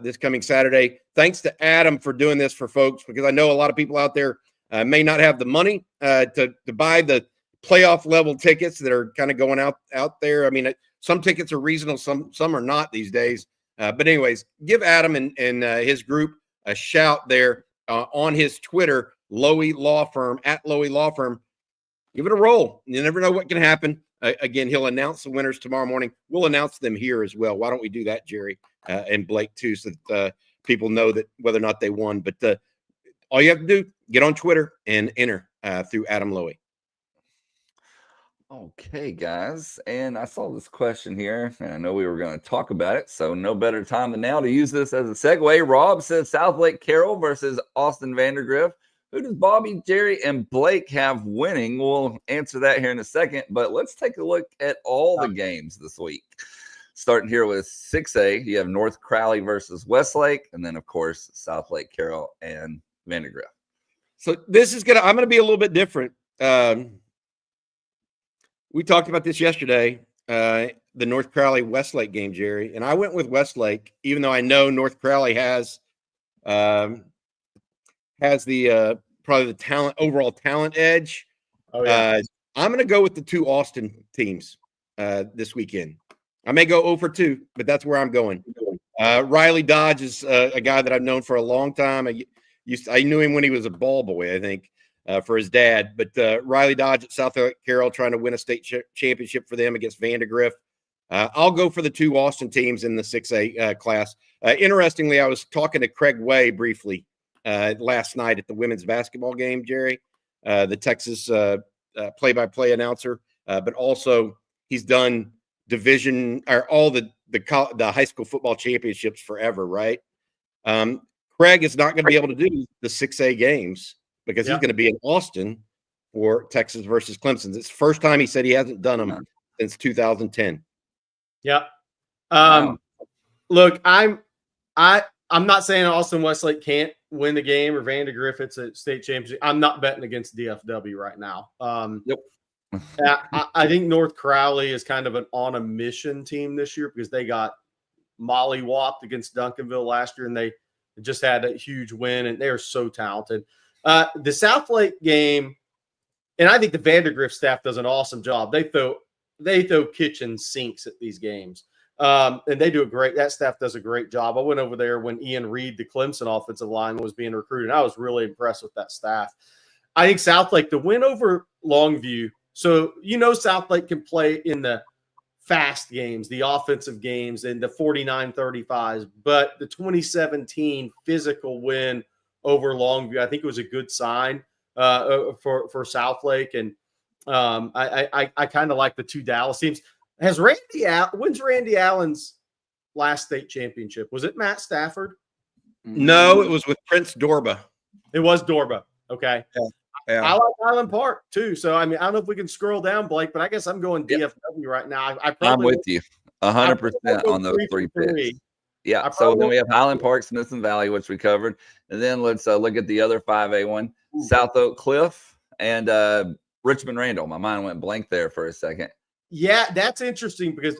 this coming Saturday. Thanks to Adam for doing this for folks, because I know a lot of people out there may not have the money to buy the playoff level tickets that are kind of going out there. I mean, some tickets are reasonable, some are not these days. But anyways, give Adam and his group a shout there on his Twitter, Lowy Law Firm, at Lowy Law Firm. Give it a roll. You never know what can happen. Again, he'll announce the winners tomorrow morning. We'll announce them here as well. Why don't we do that, Jerry, and Blake too, so that people know that whether or not they won. But all you have to do, get on Twitter and enter through Adam Lowy. Okay, guys, and I saw this question here, and I know we were going to talk about it, so no better time than now to use this as a segue. Rob says South Lake Carroll versus Austin Vandergrift. Who does Bobby, Jerry, and Blake have winning? We'll answer that here in a second, but let's take a look at all the games this week. Starting here with 6A, you have North Crowley versus Westlake, and then, of course, South Lake Carroll and Vandergrift. So this is I'm going to be a little bit different. We talked about this yesterday, the North Crowley Westlake game, Jerry, and I went with Westlake, even though I know North Crowley has the probably the overall talent edge. Oh, yeah. I'm going to go with the two Austin teams this weekend. I may go 0-2, but that's where I'm going. Riley Dodge is a guy that I've known for a long time. I knew him when he was a ball boy, I think, for his dad. But Riley Dodge at South Carroll trying to win a state championship for them against Vandergrift. I'll go for the two Austin teams in the 6A class. Interestingly, I was talking to Craig Way briefly last night at the women's basketball game, Jerry, the Texas play-by-play announcer, but also he's done division or all the high school football championships forever, right? Craig is not going to be able to do the 6A games because he's going to be in Austin for Texas versus Clemson. It's the first time he said he hasn't done them since 2010. Yeah. Look, I'm not saying Austin Westlake can't win the game or Vandergrift it's a state championship. I'm not betting against DFW right now. I think North Crowley is kind of an on a mission team this year because they got mollywopped against Duncanville last year and they just had a huge win and they're so talented. The South Lake game, and I think the Vandergrift staff does an awesome job. They throw kitchen sinks at these games. And they do that staff does a great job. I went over there when Ian Reed, the Clemson offensive line, was being recruited. I was really impressed with that staff. I think South Lake, the win over Longview. So, South Lake can play in the fast games, the offensive games, and the 49-35s. But the 2017 physical win over Longview, I think it was a good sign for South Lake. And I kind of like the two Dallas teams. When's Randy Allen's last state championship? Was it Matt Stafford? No, it was with Prince Dorba. It was Dorba. Okay. Yeah. I like Highland Park too. So, I don't know if we can scroll down, Blake, but I guess I'm going DFW right now. I'm with you 100% on those three picks. Yeah. So then we have Highland Park, Smithson Valley, which we covered. And then let's look at the other 5A one, South Oak Cliff and Richmond Randall. My mind went blank there for a second. Yeah, that's interesting because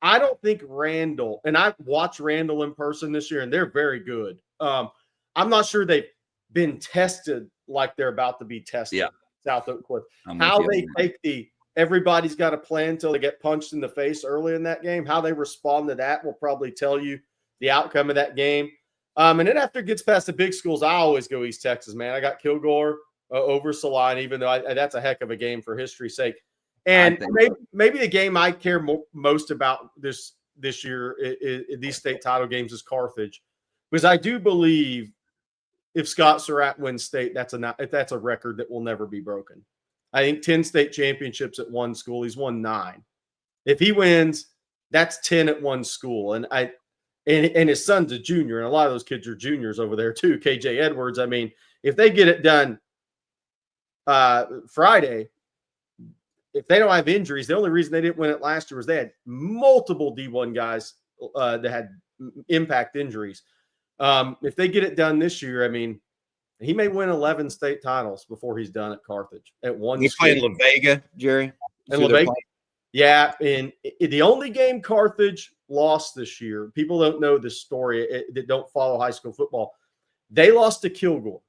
I don't think Randall, and I watched Randall in person this year, and they're very good. I'm not sure they've been tested like they're about to be tested. Yeah. South Oak Cliff. How they take everybody's got a plan until they get punched in the face early in that game. How they respond to that will probably tell you the outcome of that game. And then after it gets past the big schools, I always go East Texas, man. I got Kilgore over Saline, even though that's a heck of a game for history's sake. And maybe the game I care most about this year, these state title games, is Carthage, because I do believe if Scott Surratt wins state, that's a record that will never be broken. I think 10 state championships at one school. He's won 9. If he wins, that's 10 at one school. And his son's a junior, and a lot of those kids are juniors over there too. KJ Edwards. If they get it done Friday. If they don't have injuries, the only reason they didn't win it last year was they had multiple D1 guys that had impact injuries. If they get it done this year, he may win 11 state titles before he's done at Carthage at one. He's playing La Vega, Jerry. And La Vega. Yeah, and the only game Carthage lost this year, people don't know this story that don't follow high school football. They lost to Kilgore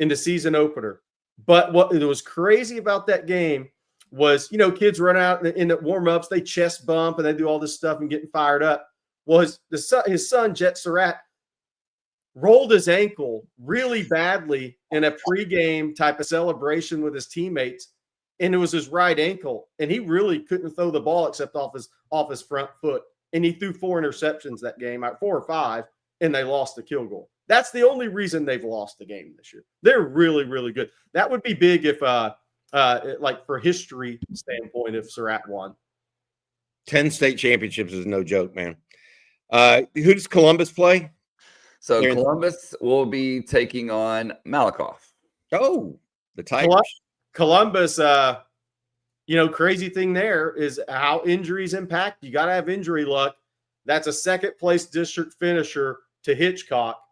in the season opener. But what was crazy about that game was, kids run out in the warm-ups, they chest bump and they do all this stuff and getting fired up. Well, his son, Jet Surratt, rolled his ankle really badly in a pregame type of celebration with his teammates, and it was his right ankle, and he really couldn't throw the ball except off his front foot, and he threw 4 interceptions that game, 4 or 5, and they lost to Kilgore. That's the only reason they've lost the game this year. They're really, really good. That would be big if like for history standpoint, if Surratt won. 10 state championships is no joke, man. Who does Columbus play? So Columbus will be taking on Malakoff. Oh, the Tigers. Columbus, crazy thing there is how injuries impact. You got to have injury luck. That's a second-place district finisher to Hitchcock.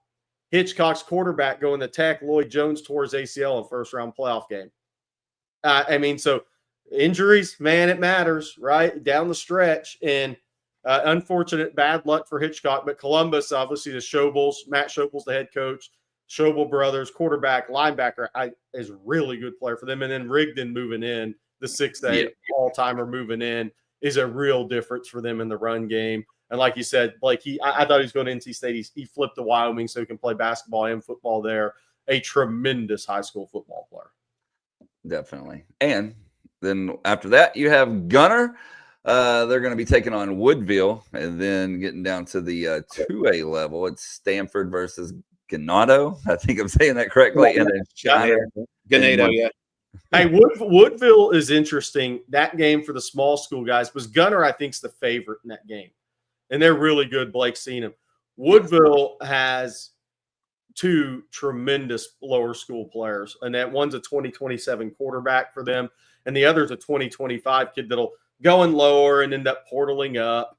Hitchcock's quarterback going to Tech, Lloyd Jones, tore his ACL in first-round playoff game. So injuries, man, it matters, right? Down the stretch. And unfortunate bad luck for Hitchcock. But Columbus, obviously, the Schobels, Matt Schobels, the head coach, Schobel brothers, quarterback, linebacker, is a really good player for them. And then Rigdon moving in, the 6'8" all-timer moving in, is a real difference for them in the run game. And like you said, Blake, I thought he was going to NC State. He flipped to Wyoming so he can play basketball and football there. A tremendous high school football player. Definitely. And then after that, you have Gunner. They're going to be taking on Woodville, and then getting down to the 2A level. It's Stanford versus Ganado. I think I'm saying that correctly. And then Ganado, yeah. Hey, Woodville is interesting. That game for the small school guys was Gunner, I think, is the favorite in that game. And they're really good. Blake's seen them. Woodville has two tremendous lower school players, and that one's a 2027 quarterback for them, and the other's a 2025 kid that'll go in lower and end up portaling up.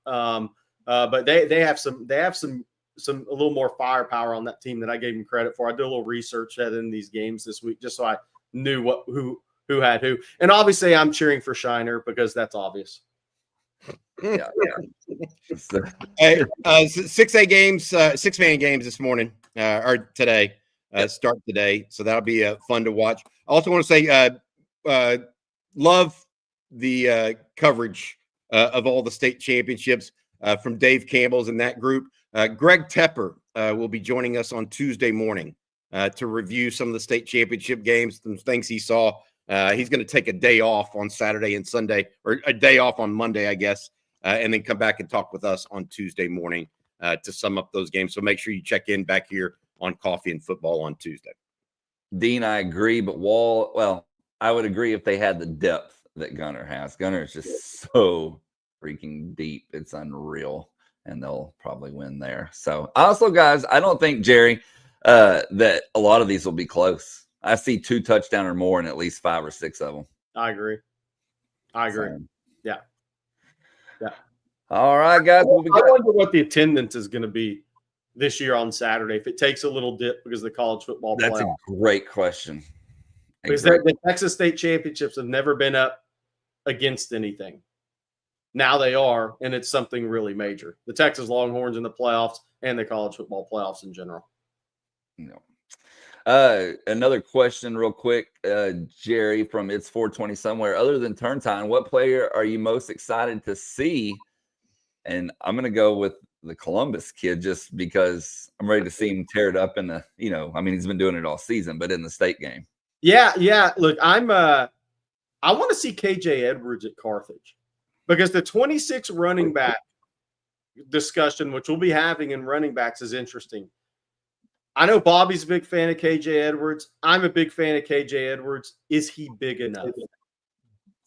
But they have some a little more firepower on that team that I gave them credit for. I did a little research in these games this week just so I knew who had who. And obviously I'm cheering for Shiner because that's obvious. Yeah. Hey, 6A games, 6-man games this morning or today. Start today, so that'll be fun to watch. I also want to say, love the coverage of all the state championships from Dave Campbell's and that group. Greg Tepper will be joining us on Tuesday morning to review some of the state championship games, some things he saw. He's going to take a day off on Saturday and Sunday, or a day off on Monday, I guess, and then come back and talk with us on Tuesday morning to sum up those games. So make sure you check in back here on Coffee and Football on Tuesday. Dean, I agree, but I would agree if they had the depth that Gunner has. Gunner is just so freaking deep. It's unreal, and they'll probably win there. So also, guys, I don't think, Jerry, that a lot of these will be close. I see 2 touchdowns or more in at least 5 or 6 of them. I agree. So, yeah. All right, guys. I wonder what the attendance is going to be this year on Saturday, if it takes a little dip because of the college football playoff. That's a great question. Because the Texas State Championships have never been up against anything. Now they are, and it's something really major. The Texas Longhorns in the playoffs and the college football playoffs in general. No. Another question real quick, Jerry, from It's 420 Somewhere. Other than turn time, what player are you most excited to see? And I'm going to go with the Columbus kid just because I'm ready to see him tear it up in the, he's been doing it all season, but in the state game. Yeah. Look, I want to see KJ Edwards at Carthage because the 26 running back discussion, which we'll be having in running backs, is interesting. I know Bobby's a big fan of KJ Edwards. I'm a big fan of KJ Edwards. Is he big enough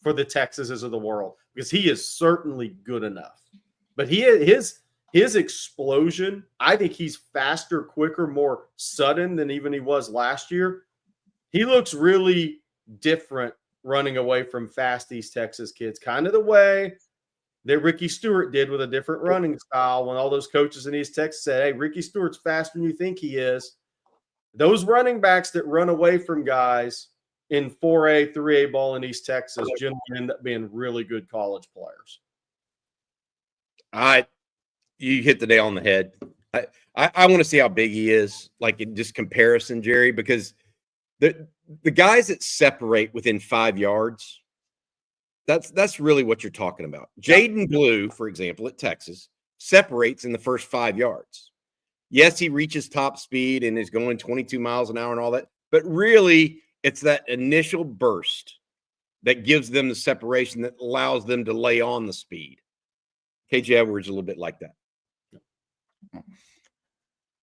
for the Texases of the world? Because he is certainly good enough. But his explosion, I think he's faster, quicker, more sudden than even he was last year. He looks really different running away from fast East Texas kids, kind of the way that Ricky Stewart did with a different running style when all those coaches in East Texas said, hey, Ricky Stewart's faster than you think he is. Those running backs that run away from guys in 4A, 3A ball in East Texas generally end up being really good college players. You hit the nail on the head. I want to see how big he is, like in just comparison, Jerry, because the guys that separate within 5 yards, that's really what you're talking about. Jaden Blue, for example, at Texas, separates in the first 5 yards. Yes, he reaches top speed and is going 22 miles an hour and all that, but really it's that initial burst that gives them the separation that allows them to lay on the speed. KJ Edwards a little bit like that.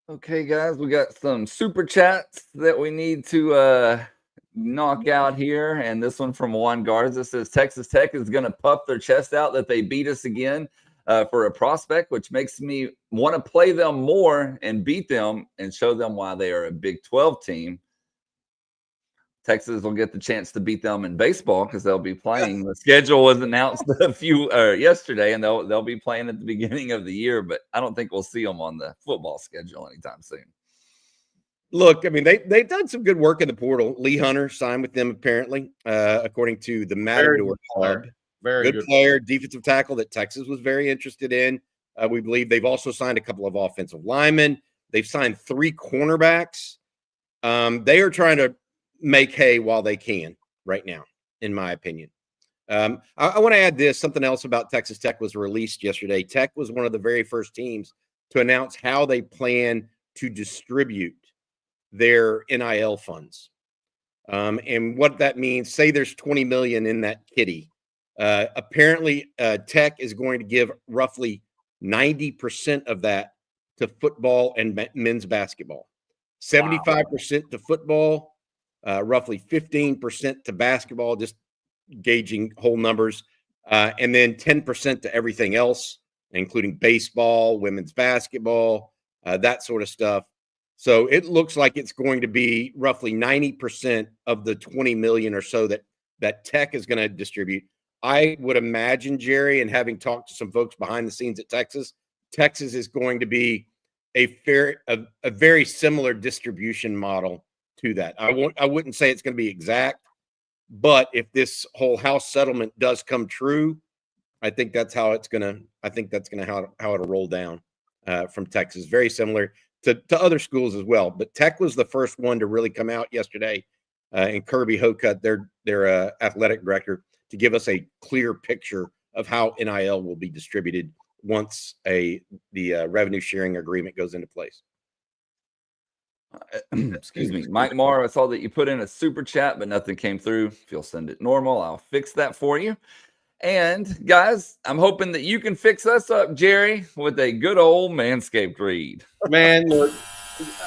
Okay, guys, we got some super chats that we need to knock out here. And this one from Juan Garza says Texas Tech is going to puff their chest out that they beat us again for a prospect, which makes me want to play them more and beat them and show them why they are a Big 12 team. Texas will get the chance to beat them in baseball because they'll be playing. The schedule was announced yesterday, and they'll be playing at the beginning of the year. But I don't think we'll see them on the football schedule anytime soon. Look, I mean, they've done some good work in the portal. Lee Hunter signed with them apparently, according to the Matador Club. Very good player, defensive tackle that Texas was very interested in. We believe they've also signed a couple of offensive linemen. They've signed 3 cornerbacks. They are trying to make hay while they can right now, in my opinion. I want to add something else about Texas Tech was released yesterday. Tech was one of the very first teams to announce how they plan to distribute their NIL funds. And what that means, say there's 20 million in that kitty. Apparently, Tech is going to give roughly 90% of that to football and men's basketball, 75% to football, roughly 15% to basketball, just gauging whole numbers, and then 10% to everything else, including baseball, women's basketball, that sort of stuff. So it looks like it's going to be roughly 90% of the 20 million or so that Tech is going to distribute. I would imagine, Jerry, and having talked to some folks behind the scenes at Texas is going to be a very similar distribution model to that. I wouldn't say it's going to be exact, but if this whole House settlement does come true, I think that's how it's going to. I think that's going to how it'll roll down from Texas. Very similar to other schools as well. But Tech was the first one to really come out yesterday, and Kirby Hocutt, their athletic director, to give us a clear picture of how NIL will be distributed once the revenue sharing agreement goes into place. Excuse me, Mike Morrow, I saw that you put in a super chat, but nothing came through. If you'll send it normal, I'll fix that for you. And guys, I'm hoping that you can fix us up, Jerry, with a good old Manscaped read. Man, look,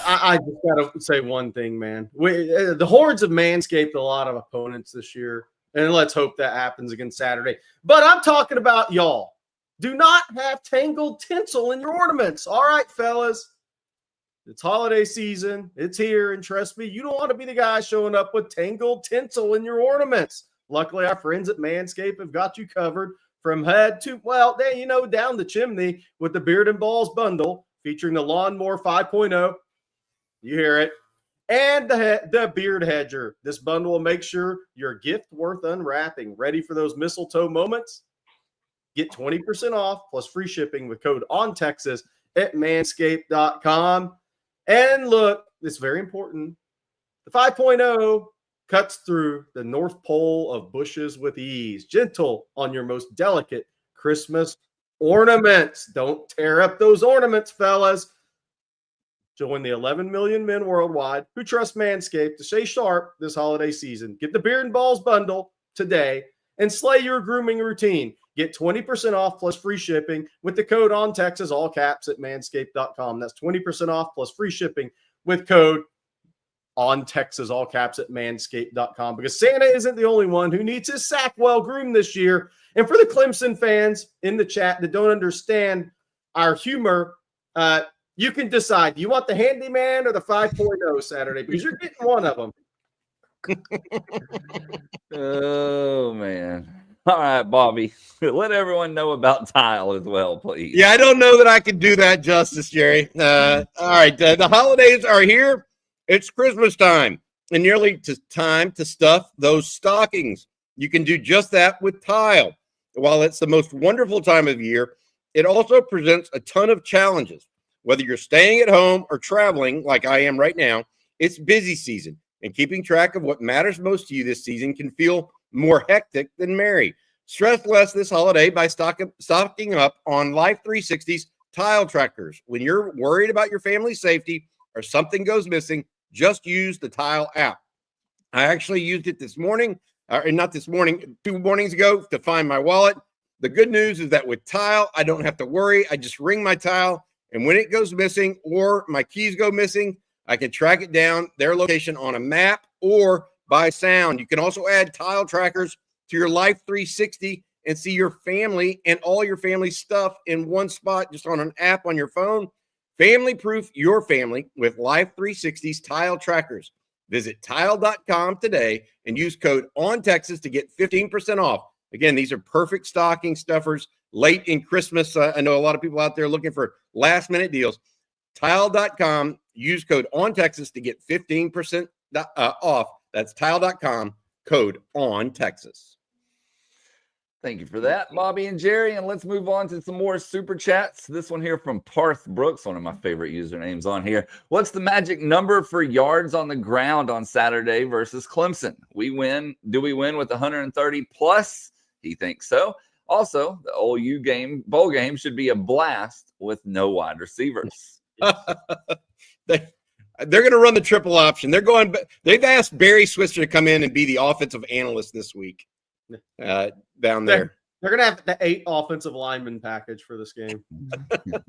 I just got to say one thing, man. The Hordes have Manscaped a lot of opponents this year, and let's hope that happens again Saturday. But I'm talking about y'all. Do not have tangled tinsel in your ornaments. All right, fellas. It's holiday season. It's here. And trust me, you don't want to be the guy showing up with tangled tinsel in your ornaments. Luckily, our friends at Manscaped have got you covered from head to, down the chimney with the Beard and Balls bundle featuring the Lawnmower 5.0. You hear it. And the Beard Hedger. This bundle will make sure your gift worth unwrapping. Ready for those mistletoe moments? Get 20% off plus free shipping with code ONTEXAS at manscaped.com. And look, it's very important. The 5.0 cuts through the North Pole of bushes with ease. Gentle on your most delicate Christmas ornaments. Don't tear up those ornaments, fellas. Join the 11 million men worldwide who trust Manscaped to stay sharp this holiday season. Get the Beard and Balls bundle today and slay your grooming routine. Get 20% off plus free shipping with the code ONTEXAS, all caps, at manscaped.com. That's 20% off plus free shipping with code ONTEXAS, all caps, at manscaped.com, because Santa isn't the only one who needs his sack well groomed this year. And for the Clemson fans in the chat that don't understand our humor, you can decide. Do you want the handyman or the 5.0 Saturday? Because you're getting one of them. Oh, man. All right, Bobby, let everyone know about Tile as well, please. Yeah, I don't know that I can do that justice, Jerry. All right, the holidays are here. It's Christmas time, and nearly time to stuff those stockings. You can do just that with Tile. While it's the most wonderful time of year, it also presents a ton of challenges. Whether you're staying at home or traveling like I am right now, it's busy season, and keeping track of what matters most to you this season can feel more hectic than merry. Stress less this holiday by stocking up on Life 360's Tile Trackers. When you're worried about your family's safety or something goes missing, just use the Tile app. I actually used it this morning, not this morning, 2 mornings ago, to find my wallet. The good news is that with Tile, I don't have to worry. I just ring my Tile, and when it goes missing or my keys go missing, I can track it down, their location, on a map or by sound. You can also add Tile Trackers to your Life 360 and see your family and all your family stuff in one spot, just on an app on your phone. Family proof your family with Life 360's Tile Trackers. Visit tile.com today and use code ONTexas to get 15% off. Again, these are perfect stocking stuffers late in Christmas. I know a lot of people out there looking for last-minute deals. Tile.com, use code ONTexas to get 15% off. That's tile.com, code ONTexas. Thank you for that, Bobby and Jerry. And let's move on to some more super chats. This one here from Parth Brooks, one of my favorite usernames on here. What's the magic number for yards on the ground on Saturday versus Clemson? Do we win with 130 plus? He thinks so. Also, the OU bowl game should be a blast with no wide receivers. They're going to run the triple option. They've asked Barry Switzer to come in and be the offensive analyst this week. Down there. They're going to have the 8 offensive lineman package for this game.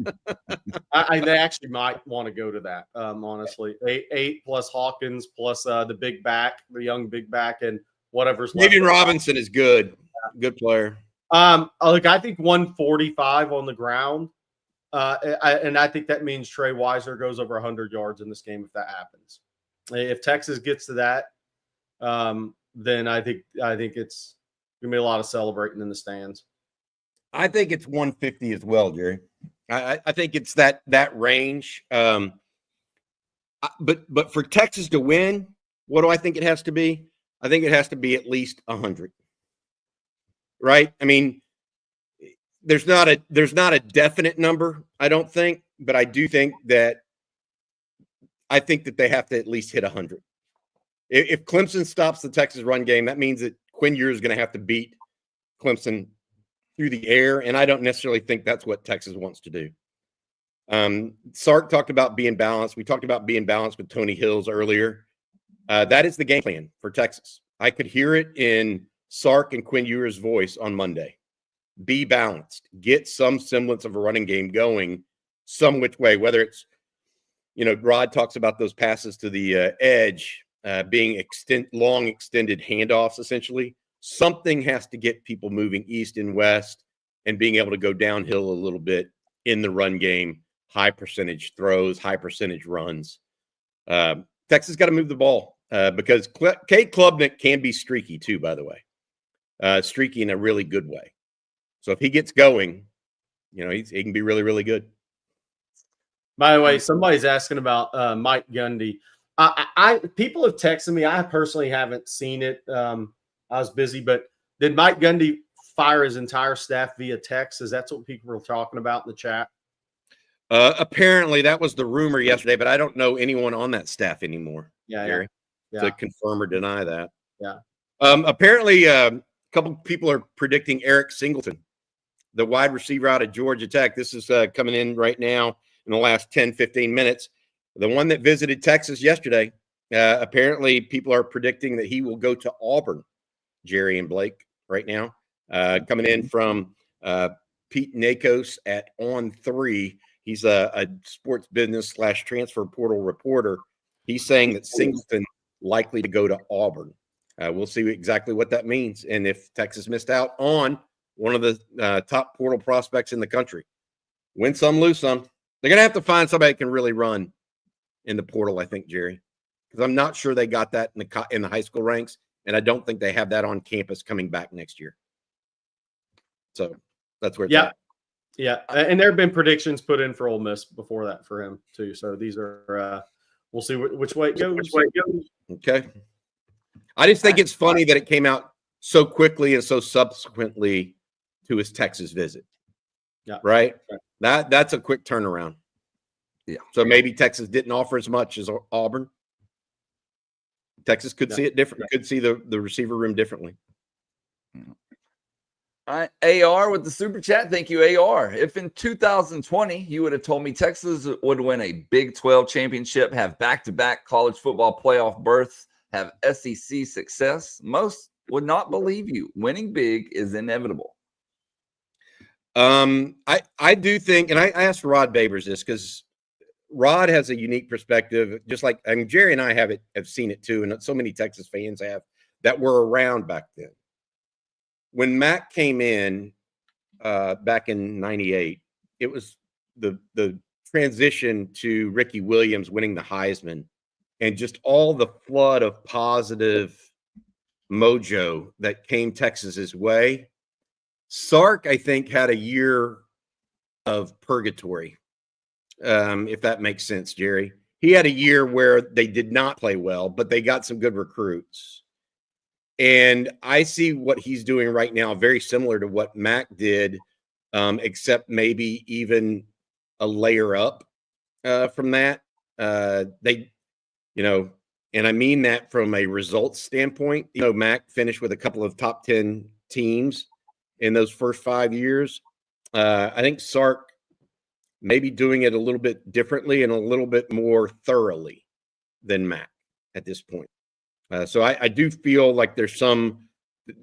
They actually might want to go to that, honestly. 8 plus Hawkins plus the big back, the young big back, and whatever's left. David Robinson is good. Good player. I think 145 on the ground. I think that means Trey Weiser goes over 100 yards in this game if that happens. If Texas gets to that, then I think it's going to be a lot of celebrating in the stands. I think it's 150 as well, Jerry. I think it's that range. But for Texas to win, what do I think it has to be? I think it has to be at least 100. Right? I mean, there's not a definite number, I don't think, but I do think that they have to at least hit 100. If Clemson stops the Texas run game, that means that Quinn Ewers is going to have to beat Clemson through the air, and I don't necessarily think that's what Texas wants to do. Sark talked about being balanced. We talked about being balanced with Tony Hills earlier. That is the game plan for Texas. I could hear it in Sark and Quinn Ewers' voice on Monday. Be balanced. Get some semblance of a running game going some which way, whether it's, Rod talks about those passes to the edge being long extended handoffs, essentially. Something has to get people moving east and west and being able to go downhill a little bit in the run game, high percentage throws, high percentage runs. Texas got to move the ball because Cade Klubnik can be streaky too, by the way. Streaky in a really good way. So if he gets going, he can be really, really good. By the way, somebody's asking about Mike Gundy. People have texted me. I personally haven't seen it. I was busy, but did Mike Gundy fire his entire staff via text? Is that what people were talking about in the chat? Apparently, that was the rumor yesterday, but I don't know anyone on that staff anymore. Yeah. To confirm or deny that. Yeah. Apparently, a couple people are predicting Eric Singleton, the wide receiver out of Georgia Tech. This is coming in right now in the last 10, 15 minutes. The one that visited Texas yesterday, apparently people are predicting that he will go to Auburn, Jerry and Blake, right now. Coming in from Pete Nakos at On3. He's a sports business / transfer portal reporter. He's saying that Singleton likely to go to Auburn. We'll see exactly what that means. And if Texas missed out on one of the top portal prospects in the country, win some, lose some. They're going to have to find somebody that can really run in the portal, I think, Jerry, because I'm not sure they got that in the high school ranks, and I don't think they have that on campus coming back next year. So that's where it's at. Yeah, and there have been predictions put in for Ole Miss before that for him too. So these are we'll see which way it goes. Okay. I just think it's funny that it came out so quickly and so subsequently to his Texas visit. Yeah. Right? That's a quick turnaround. Yeah. So maybe Texas didn't offer as much as Auburn. Texas could see it different. Could see the receiver room differently. All right, AR with the super chat. Thank you, AR. If in 2020 you would have told me Texas would win a Big 12 championship, have back-to-back college football playoff berths, have SEC success, most would not believe you. Winning big is inevitable. I do think, and I asked Rod Babers this because Rod has a unique perspective, just like Jerry and I have seen it too, and so many Texas fans have that were around back then. When Mac came in back in '98, it was the transition to Ricky Williams winning the Heisman and just all the flood of positive mojo that came Texas's way, Sark, I think, had a year of purgatory, if that makes sense, Jerry. He had a year where they did not play well, but they got some good recruits. And I see what he's doing right now very similar to what Mac did, except maybe even a layer up from that. And I mean that from a results standpoint. Mac finished with a couple of top 10 teams in those first 5 years. I think Sark maybe doing it a little bit differently and a little bit more thoroughly than Mac at this point. So I do feel like there's some.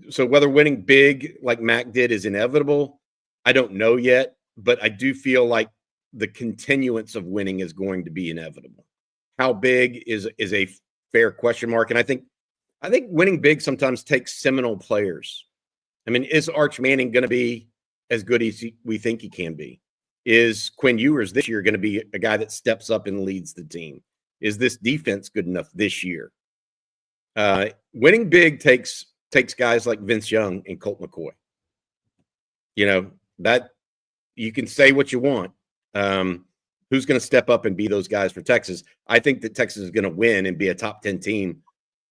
So whether winning big like Mac did is inevitable, I don't know yet. But I do feel like the continuance of winning is going to be inevitable. How big is a fair question mark. And I think winning big sometimes takes seminal players. I mean, is Arch Manning going to be as good as we think he can be? Is Quinn Ewers this year going to be a guy that steps up and leads the team? Is this defense good enough this year? Winning big takes guys like Vince Young and Colt McCoy. That you can say what you want. Who's going to step up and be those guys for Texas? I think that Texas is going to win and be a top 10 team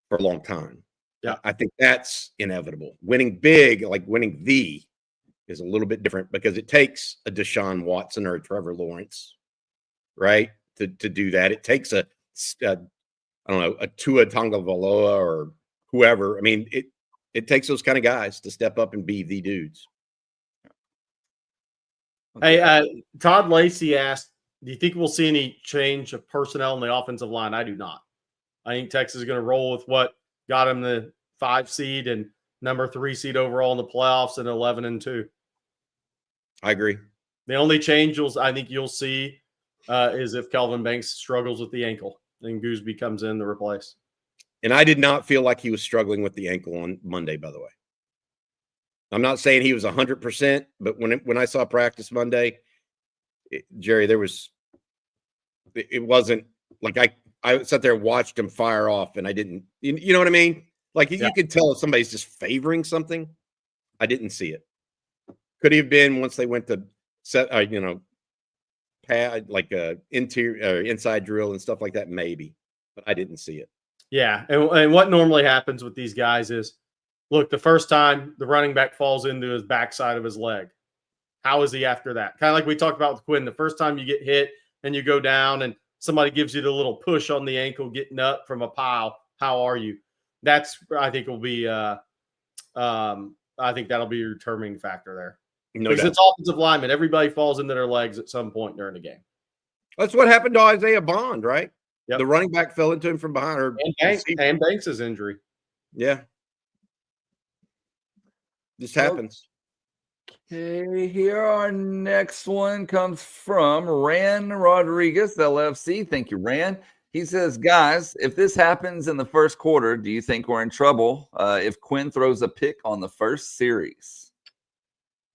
for a long time. Yeah, I think that's inevitable. Winning big, like winning is a little bit different because it takes a Deshaun Watson or a Trevor Lawrence, right, to do that. It takes a Tua Tagovailoa or whoever. I mean, it takes those kind of guys to step up and be the dudes. Hey, Todd Lacey asked, do you think we'll see any change of personnel in the offensive line? I do not. I think Texas is going to roll with what got him the 5 seed and number 3 seed overall in the playoffs and 11-2. I agree. The only change I think you'll see is if Kelvin Banks struggles with the ankle and Gooseby comes in to replace. And I did not feel like he was struggling with the ankle on Monday, by the way. I'm not saying he was 100%, but when I saw practice Monday, Jerry, it wasn't like I sat there and watched him fire off and I didn't, you know what I mean? Like you could tell if somebody's just favoring something. I didn't see it. Could he have been once they went to set, pad like interior inside drill and stuff like that? Maybe, but I didn't see it. Yeah. And what normally happens with these guys is, look, the first time the running back falls into his backside of his leg, how is he after that? Kind of like we talked about with Quinn. The first time you get hit and you go down and somebody gives you the little push on the ankle getting up from a pile, how are you? That's, I think, will be I think that'll be a determining factor there. No because doubt. It's offensive linemen. Everybody falls into their legs at some point during the game. That's what happened to Isaiah Bond, right? Yep. The running back fell into him from behind. And Banks' injury. Yeah. This happens. Okay, here our next one comes from Ran Rodriguez, LFC. Thank you, Ran. He says, guys, if this happens in the first quarter, do you think we're in trouble if Quinn throws a pick on the first series?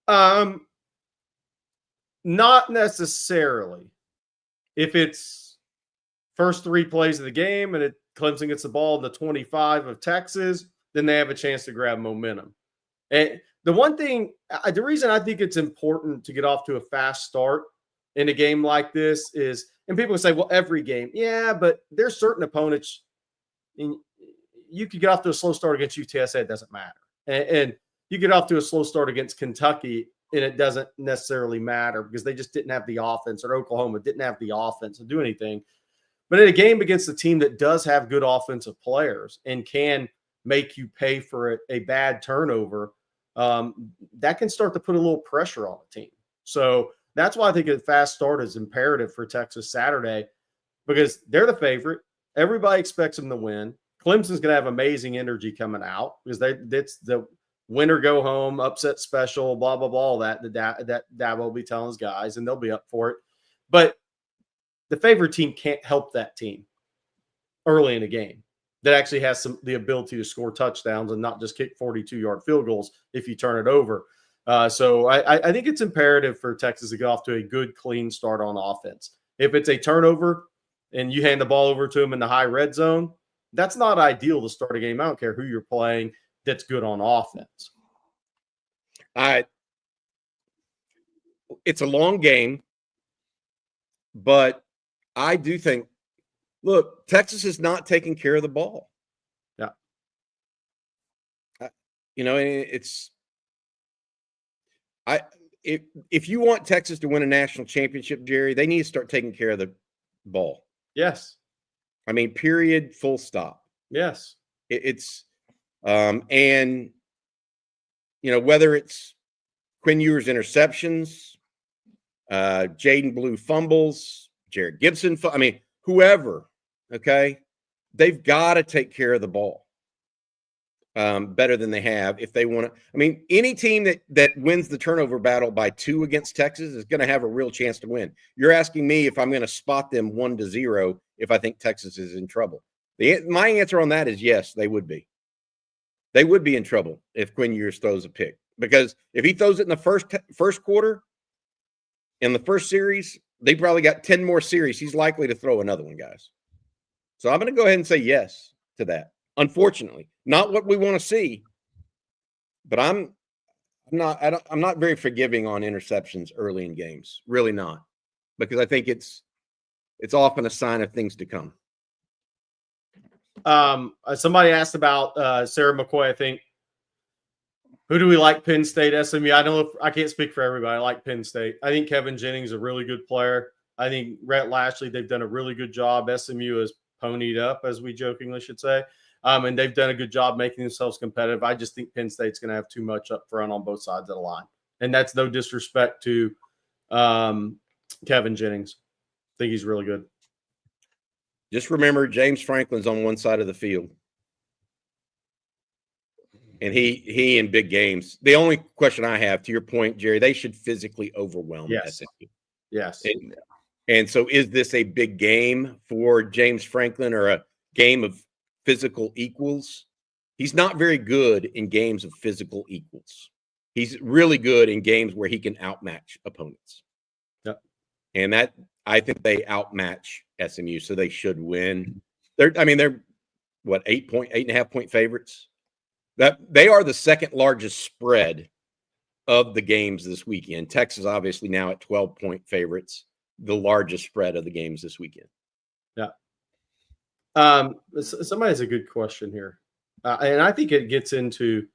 Not necessarily. If it's first 3 plays of the game and Clemson gets the ball in the 25 of Texas, then they have a chance to grab momentum. And the one thing, the reason I think it's important to get off to a fast start in a game like this is, and people say, well, every game. Yeah, but there's certain opponents, and you could get off to a slow start against UTSA, it doesn't matter. And you get off to a slow start against Kentucky, and it doesn't necessarily matter because they just didn't have the offense, or Oklahoma didn't have the offense to do anything. But in a game against a team that does have good offensive players and can make you pay for a bad turnover, that can start to put a little pressure on the team. So that's why I think a fast start is imperative for Texas Saturday, because they're the favorite. Everybody expects them to win. Clemson's going to have amazing energy coming out because that's the winner go home, upset special, blah, blah, blah, all that Dabo will be telling his guys, and they'll be up for it. But the favorite team can't help that team early in the game that actually has the ability to score touchdowns and not just kick 42-yard field goals if you turn it over. So I think it's imperative for Texas to get off to a good, clean start on offense. If it's a turnover and you hand the ball over to them in the high red zone, that's not ideal to start a game. I don't care who you're playing that's good on offense. It's a long game, but I do think, look, Texas is not taking care of the ball. Yeah. If you want Texas to win a national championship, Jerry, they need to start taking care of the ball. Yes. I mean, period, full stop. Yes. And whether it's Quinn Ewers interceptions, Jaden Blue fumbles, Jared Gibson, whoever, okay, they've got to take care of the ball better than they have if they want to. Any team that wins the turnover battle by 2 against Texas is going to have a real chance to win. You're asking me if I'm going to spot them 1-0 if I think Texas is in trouble. My answer on that is yes, they would be. They would be in trouble if Quinn Ewers throws a pick, because if he throws it in the first quarter in the first series, they probably got 10 more series. He's likely to throw another one, guys. So I'm going to go ahead and say yes to that. Unfortunately, not what we want to see, but I'm not very forgiving on interceptions early in games. Really not, because I think it's often a sign of things to come. Somebody asked about Sarah McCoy. I think, who do we like? Penn State, SMU. I can't speak for everybody. I like Penn State. I think Kevin Jennings is a really good player. I think Rhett Lashley, they've done a really good job. SMU is ponied up, as we jokingly should say. And they've done a good job making themselves competitive. I just think Penn State's going to have too much up front on both sides of the line. And that's no disrespect to Kevin Jennings. I think he's really good. Just remember, James Franklin's on one side of the field. And he in big games. The only question I have, to your point, Jerry, they should physically overwhelm SMU. Yes. And so is this a big game for James Franklin, or a game of physical equals? He's not very good in games of physical equals. He's really good in games where he can outmatch opponents. Yep. And that, I think they outmatch SMU, so they should win. They're what, 8.5 point favorites? That they are the second largest spread of the games this weekend. Texas obviously now at 12-point favorites, the largest spread of the games this weekend. Yeah. Somebody has a good question here. And I think it gets into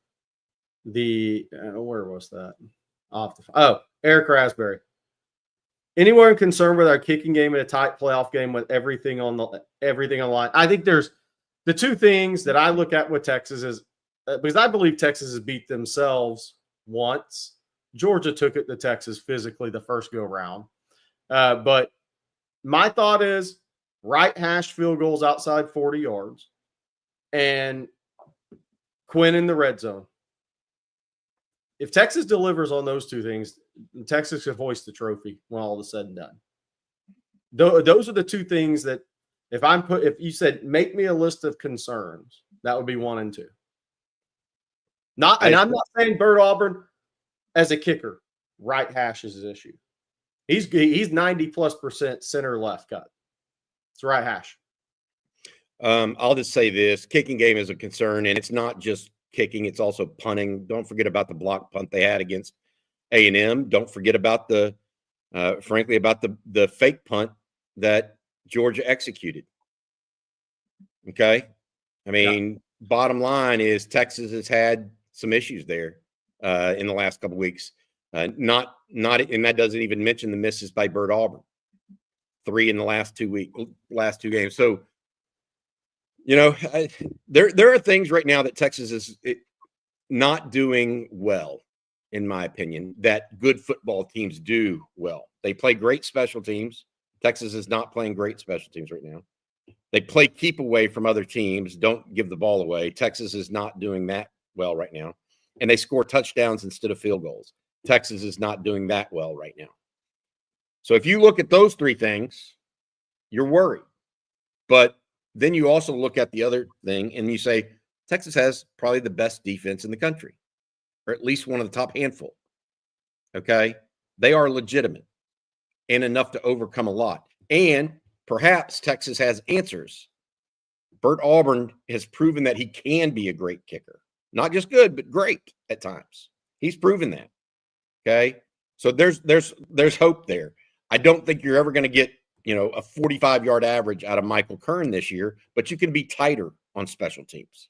the where was that? Eric Raspberry. Anyone concerned with our kicking game in a tight playoff game with everything on line? I think there's the two things that I look at with Texas is because I believe Texas has beat themselves once. Georgia took it to Texas physically the first go round. But my thought is right hash field goals outside 40 yards and Quinn in the red zone. If Texas delivers on those two things, Texas could hoist the trophy when all is said and done. Those are the two things that if you said, make me a list of concerns, that would be 1 and 2. I'm not saying Bert Auburn as a kicker, right hash is his issue. He's 90+% center left cut. It's right hash. I'll just say this: kicking game is a concern, and it's not just kicking; it's also punting. Don't forget about the block punt they had against A&M. Don't forget about the fake punt that Georgia executed. Okay, Bottom line is Texas has had some issues there in the last couple of weeks. And that doesn't even mention the misses by Bert Auburn. 3 in the last 2 games. So, there are things right now that Texas is not doing well, in my opinion, that good football teams do well. They play great special teams. Texas is not playing great special teams right now. They play keep away from other teams, don't give the ball away. Texas is not doing that well right now. And they score touchdowns instead of field goals. Texas is not doing that well right now. So if you look at those 3 things, you're worried. But then you also look at the other thing and you say, Texas has probably the best defense in the country, or at least one of the top handful. Okay? They are legitimate and enough to overcome a lot. And perhaps Texas has answers. Bert Auburn has proven that he can be a great kicker. Not just good, but great at times. He's proven that. Okay. So there's hope there. I don't think you're ever going to get, a 45-yard average out of Michael Kern this year, but you can be tighter on special teams.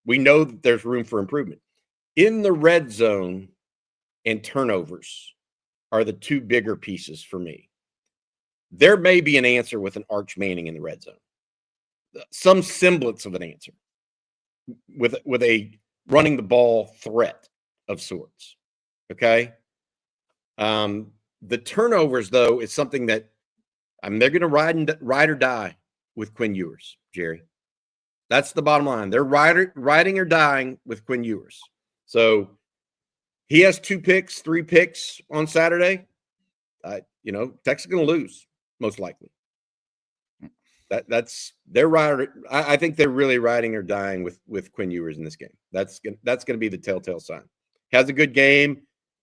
We know that there's room for improvement. In the red zone and turnovers are the two bigger pieces for me. There may be an answer with an Arch Manning in the red zone. Some semblance of an answer with a running the ball threat of sorts. Okay. The turnovers, though, is something that they're going to ride or die with Quinn Ewers, Jerry. That's the bottom line. They're riding or dying with Quinn Ewers. So he has 3 picks on Saturday. Texas is going to lose most likely. They're riding. I think they're really riding or dying with Quinn Ewers in this game. That's going to be the telltale sign. Has a good game,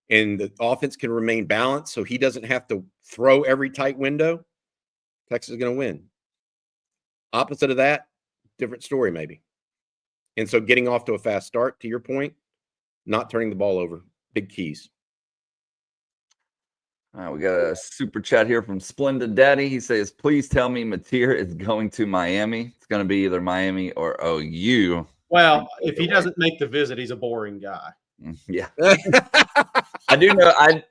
and the offense can remain balanced, so he doesn't have to throw every tight window. Texas is going to win. Opposite of that, different story maybe. And so getting off to a fast start, to your point, not turning the ball over, big keys. All right, we got a super chat here from Splendid Daddy. He says, please tell me Mateer is going to Miami. It's going to be either Miami or OU. Well, if he doesn't make the visit, he's a boring guy. Yeah. I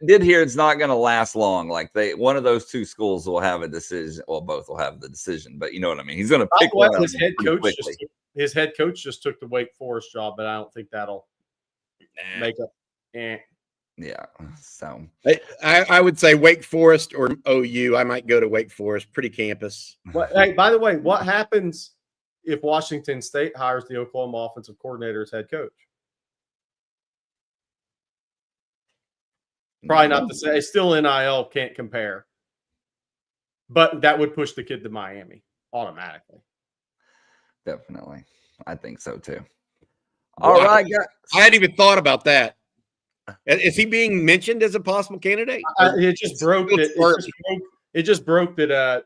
did hear it's not going to last long. Like one of those two schools will have a decision. Well, both will have the decision, but you know what I mean? He's going to pick one of them. His head coach just took the Wake Forest job, but I don't think that'll make up. Yeah. So I would say Wake Forest or OU. I might go to Wake Forest. Pretty campus. Hey, by the way, what happens if Washington State hires the Oklahoma offensive coordinator as head coach? Probably not to say. Still NIL can't compare. But that would push the kid to Miami automatically. Definitely. I think so too. All right, guys. I hadn't even thought about that. Is he being mentioned as a possible candidate? It just broke that. It just broke that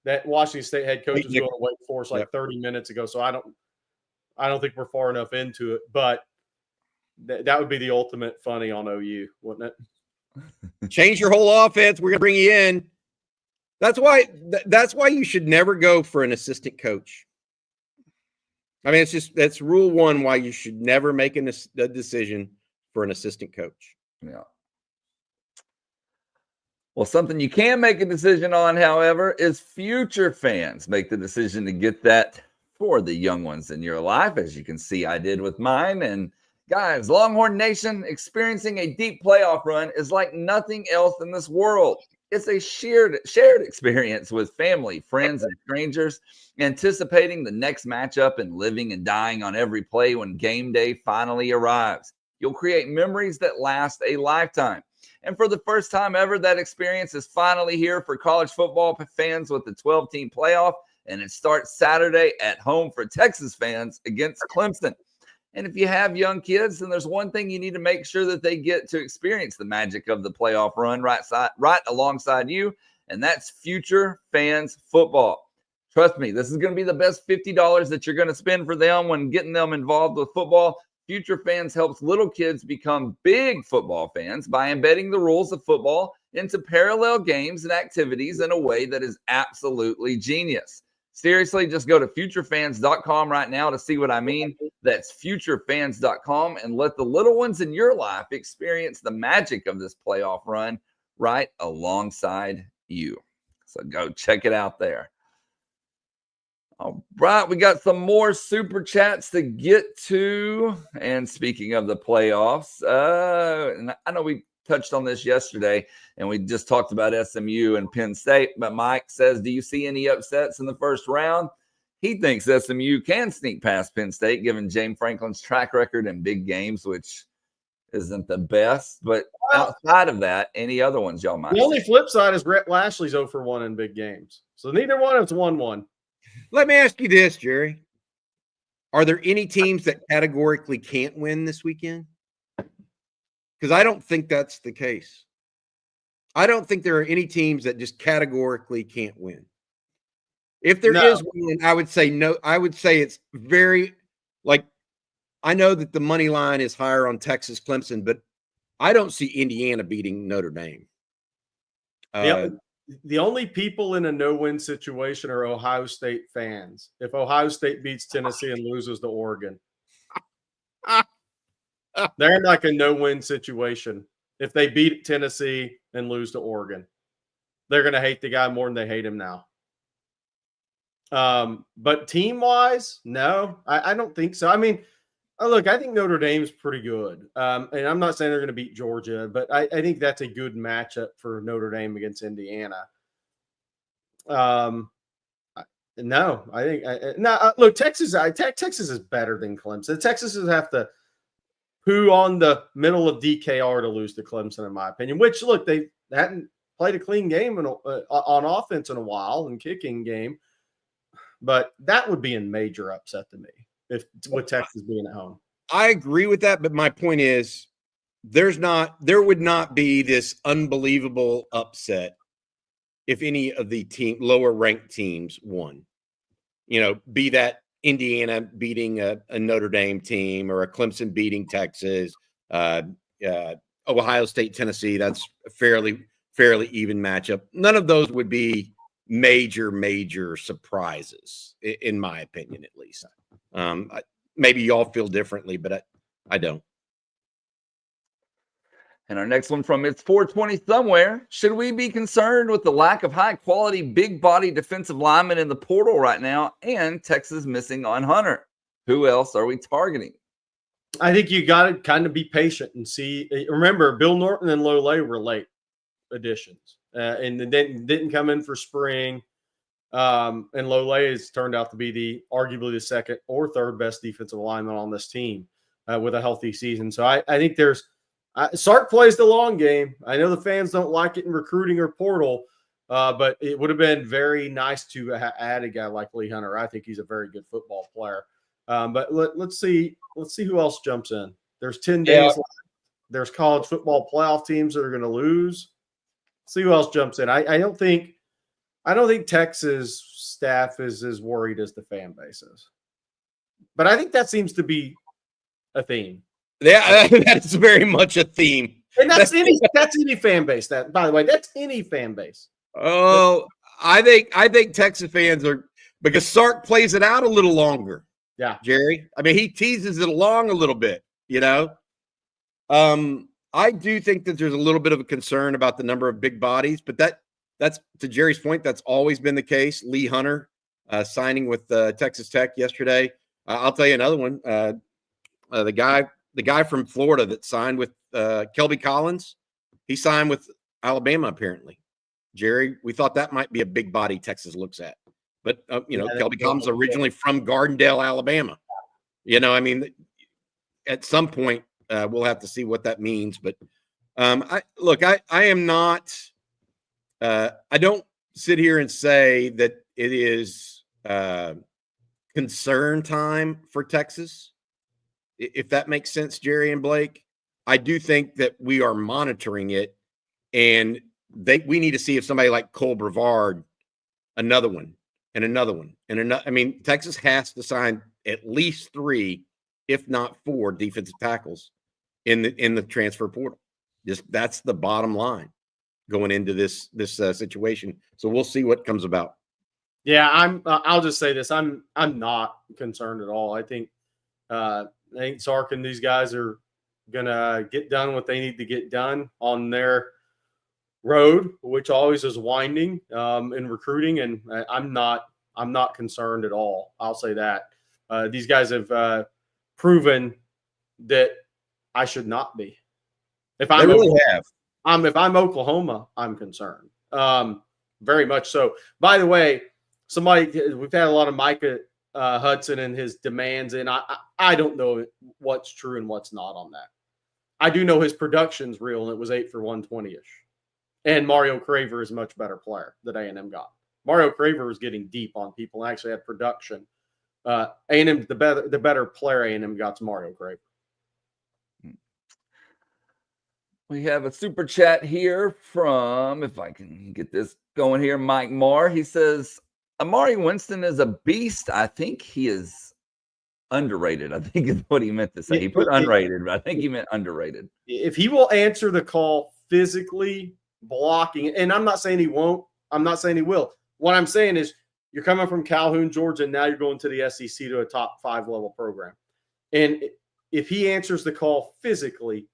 that Washington State head coach was going to Wake Forest 30 minutes ago. So I don't think we're far enough into it, but that would be the ultimate funny on OU, wouldn't it? Change your whole offense. We're going to bring you in. That's why you should never go for an assistant coach. I mean, that's rule one why you should never make a decision for an assistant coach. Yeah. Well, something you can make a decision on, however, is future fans make the decision to get that for the young ones in your life. As you can see, I did with mine. And guys, Longhorn Nation, experiencing a deep playoff run is like nothing else in this world. It's a shared experience with family, friends, and strangers, anticipating the next matchup and living and dying on every play when game day finally arrives. You'll create memories that last a lifetime. And for the first time ever, that experience is finally here for college football fans with the 12-team playoff, and it starts Saturday at home for Texas fans against Clemson. And if you have young kids, then there's one thing you need to make sure that they get to experience the magic of the playoff run right alongside you, and that's Future Fans Football. Trust me, this is going to be the best $50 that you're going to spend for them when getting them involved with football. Future Fans helps little kids become big football fans by embedding the rules of football into parallel games and activities in a way that is absolutely genius. Seriously, just go to futurefans.com right now to see what I mean. That's futurefans.com, and let the little ones in your life experience the magic of this playoff run right alongside you. So go check it out there. All right, we got some more super chats to get to. And speaking of the playoffs, and I know we touched on this yesterday, and we just talked about SMU and Penn State. But Mike says, do you see any upsets in the first round? He thinks SMU can sneak past Penn State, given James Franklin's track record in big games, which isn't the best. But outside of that, any other ones y'all might see? The only flip side is Brett Lashley's 0-for-1 in big games. So neither one of us 1-1. Let me ask you this, Jerry. Are there any teams that categorically can't win this weekend? Because I don't think that's the case. I don't think there are any teams that just categorically can't win. If there No. is one, I would say no. I would say it's very like I know that the money line is higher on Texas Clemson, but I don't see Indiana beating Notre Dame. The only people in a no-win situation are Ohio State fans. If Ohio State beats Tennessee and loses to Oregon, they're in like a no-win situation. If they beat Tennessee and lose to Oregon, they're going to hate the guy more than they hate him now. But team-wise, no, I don't think so. I mean, look, I think Notre Dame's pretty good. And I'm not saying they're going to beat Georgia, but I think that's a good matchup for Notre Dame against Indiana. No, I think look, Texas is better than Clemson. Texas is have to poo on the middle of DKR to lose to Clemson, in my opinion. Which, look, they hadn't played a clean game on offense in a while and kicking game, but that would be a major upset to me with Texas being at home. I agree with that, but my point is, there would not be this unbelievable upset if any of the lower ranked teams won. Be that Indiana beating a Notre Dame team or a Clemson beating Texas, Ohio State, Tennessee. That's a fairly even matchup. None of those would be major surprises, in my opinion, at least. Maybe y'all feel differently, but I don't. And our next one from It's 420 Somewhere. Should we be concerned with the lack of high-quality, big-body defensive linemen in the portal right now and Texas missing on Hunter? Who else are we targeting? I think you got to kind of be patient and see. Remember, Bill Norton and Lole were late additions, and then didn't come in for spring. And Lole has turned out to be arguably the second or third best defensive lineman on this team with a healthy season. So I think Sark plays the long game. I know the fans don't like it in recruiting or portal, but it would have been very nice to add a guy like Lee Hunter. I think he's a very good football player. But let's see who else jumps in. There's 10 days left. There's college football playoff teams that are going to lose. See who else jumps in. I don't think Texas staff is as worried as the fan base is. But I think that seems to be a theme. Yeah, that's very much a theme. And that's any fan base. That, by the way, that's any fan base. Oh, I think Texas fans are, because Sark plays it out a little longer. Yeah, Jerry. I mean, he teases it along a little bit, I do think that there's a little bit of a concern about the number of big bodies, but that's to Jerry's point. That's always been the case. Lee Hunter signing with Texas Tech yesterday. I'll tell you another one. The guy from Florida that signed with Kelby Collins, he signed with Alabama apparently. Jerry, we thought that might be a big body Texas looks at, but Kelby Collins originally from Gardendale, Alabama. I mean, at some point we'll have to see what that means. But I am not. I don't sit here and say that it is concern time for Texas, if that makes sense, Jerry and Blake. I do think that we are monitoring it, and we need to see if somebody like Cole Brevard, another one, and another one, and another. I mean, Texas has to sign at least 3, if not 4, defensive tackles in the transfer portal. That's the bottom line going into this situation. So we'll see what comes about. Yeah, I'll just say this: I'm not concerned at all. I think Sark and these guys are gonna get done what they need to get done on their road, which always is winding in recruiting, and I'm not concerned at all. I'll say that these guys have proven that I should not be. If I'm Oklahoma, I'm concerned. Very much so. By the way, we've had a lot of Micah Hudson and his demands, and I don't know what's true and what's not on that. I do know his production's real, and it was 8 for 120-ish. And Mario Craver is a much better player that A&M got. Mario Craver was getting deep on people and actually had production. A&M, the better player A&M got's Mario Craver. We have a super chat here from, if I can get this going here, Mike Marr. He says, Amari Winston is a beast. I think he is underrated. I think is what he meant to say. He put unrated, but I think he meant underrated. If he will answer the call physically, blocking, and I'm not saying he won't. I'm not saying he will. What I'm saying is you're coming from Calhoun, Georgia, and now you're going to the SEC to a top 5 level program. And if he answers the call physically,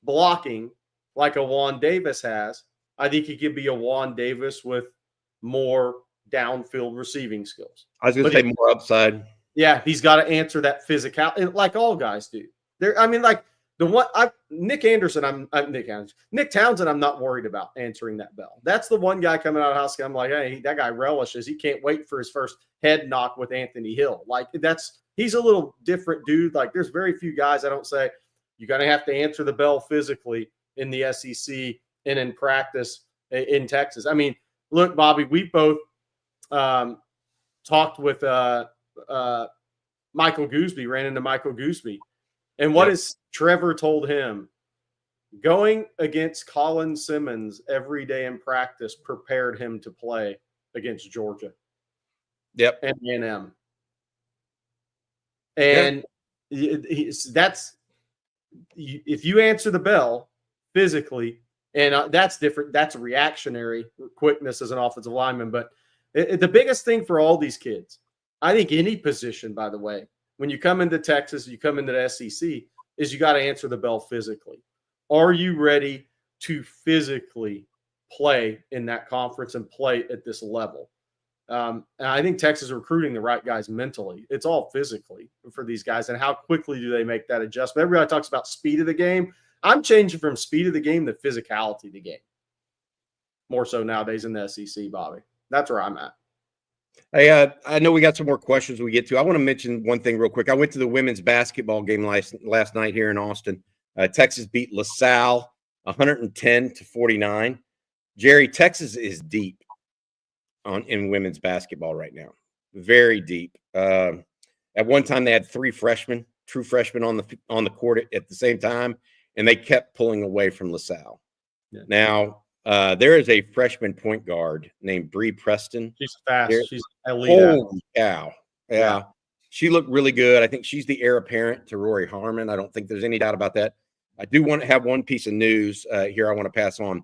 blocking like a Juan Davis has, I think he could be a Juan Davis with more downfield receiving skills. I was going to say more upside. Yeah, he's got to answer that physical, like all guys do. Nick Townsend, I'm not worried about answering that bell. That's the one guy coming out of house. I'm like, hey, that guy relishes. He can't wait for his first head knock with Anthony Hill. Like he's a little different dude. Like there's very few guys I don't say you're going to have to answer the bell physically in the SEC and in practice in Texas. I mean, look, Bobby, we both talked with Michael Gooseby, ran into Michael Gooseby. And what has Trevor told him? Going against Colin Simmons every day in practice prepared him to play against Georgia. Yep. And A&M. And that's if you answer the bell physically, and that's different. That's reactionary quickness as an offensive lineman. But the biggest thing for all these kids, I think any position, by the way, when you come into Texas, you come into the SEC, is you got to answer the bell physically. Are you ready to physically play in that conference and play at this level? And I think Texas is recruiting the right guys mentally. It's all physically for these guys. And how quickly do they make that adjustment? Everybody talks about speed of the game. I'm changing from speed of the game to physicality of the game. More so nowadays in the SEC, Bobby. That's where I'm at. Hey, I know we got some more questions we get to. I want to mention one thing real quick. I went to the women's basketball game last night here in Austin. Texas beat LaSalle 110-49. Jerry, Texas is deep in women's basketball right now. Very deep. At one time, they had 3 true freshmen on the court at the same time, and they kept pulling away from LaSalle. Yeah. Now, there is a freshman point guard named Bree Preston. She's fast. She's elite. Holy cow. Yeah. She looked really good. I think she's the heir apparent to Rory Harmon. I don't think there's any doubt about that. I do want to have one piece of news here I want to pass on.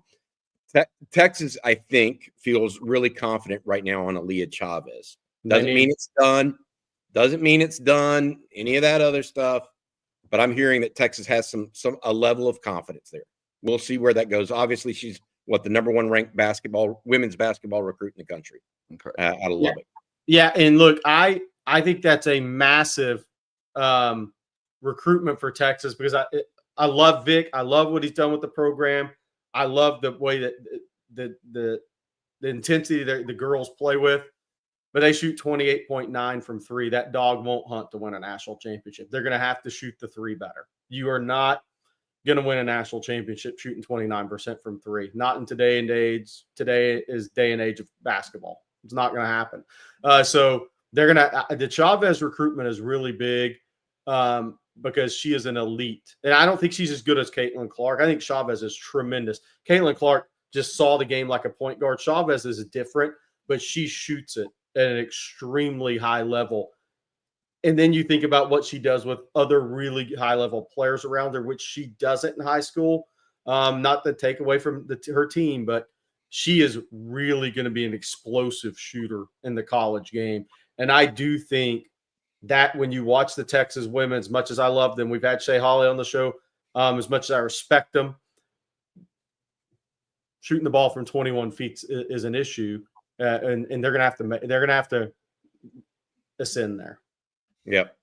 Texas, I think, feels really confident right now on Aaliyah Chavez. Doesn't mean it's done. Doesn't mean it's done. Any of that other stuff. But I'm hearing that Texas has a level of confidence there. We'll see where that goes. Obviously, she's the number 1 ranked women's basketball recruit in the country. Out of Lubbock. Yeah, and look, I think that's a massive recruitment for Texas because I love Vic. I love what he's done with the program. I love the way that the intensity that the girls play with, but they shoot 28.9 from 3. That dog won't hunt to win a national championship. They're going to have to shoot the 3 better. You are not going to win a national championship shooting 29% from 3. Not in today and age. Today is day and age of basketball. It's not going to happen. So they're going to the Chavez recruitment is really big because she is an elite. And I don't think she's as good as Caitlin Clark. I think Chavez is tremendous. Caitlin Clark just saw the game like a point guard. Chavez is different, but she shoots it at an extremely high level. And then you think about what she does with other really high-level players around her, which she doesn't in high school. Not to take away from her team, but she is really going to be an explosive shooter in the college game. And I do think that when you watch the Texas women, as much as I love them, we've had Shea Holly on the show, as much as I respect them, shooting the ball from 21 feet is an issue, and they're going to have to ascend there. Yep.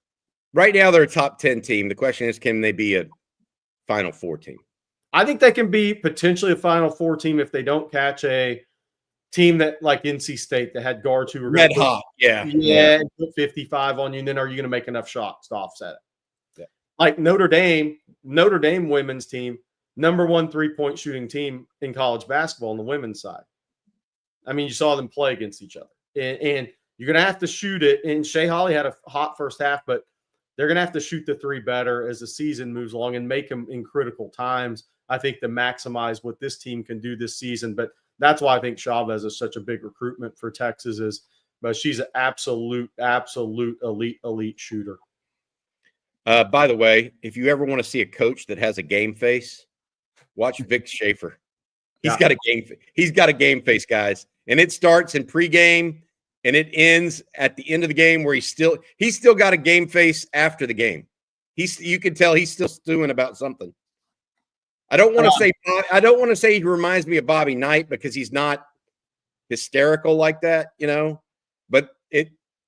Right now, they're a top 10 team. The question is, can they be a Final Four team? I think they can be potentially a Final Four team if they don't catch a team that like NC State that had guards who were red hot. And put 55 on you. And then are you going to make enough shots to offset it? Yeah. Like Notre Dame women's team, number 1 3-point shooting team in college basketball on the women's side. I mean, you saw them play against each other. And you're going to have to shoot it. And Shea Holly had a hot first half, but they're going to have to shoot the 3 better as the season moves along and make them in critical times, I think, to maximize what this team can do this season. But that's why I think Chavez is such a big recruitment for Texas is but she's an absolute elite shooter. By the way, if you ever want to see a coach that has a game face, watch Vic Schaefer. He's got a game face, guys. And it starts in pregame and it ends at the end of the game where he's still got a game face after the game. You can tell he's still stewing about something. I don't want to say he reminds me of Bobby Knight because he's not hysterical like that, but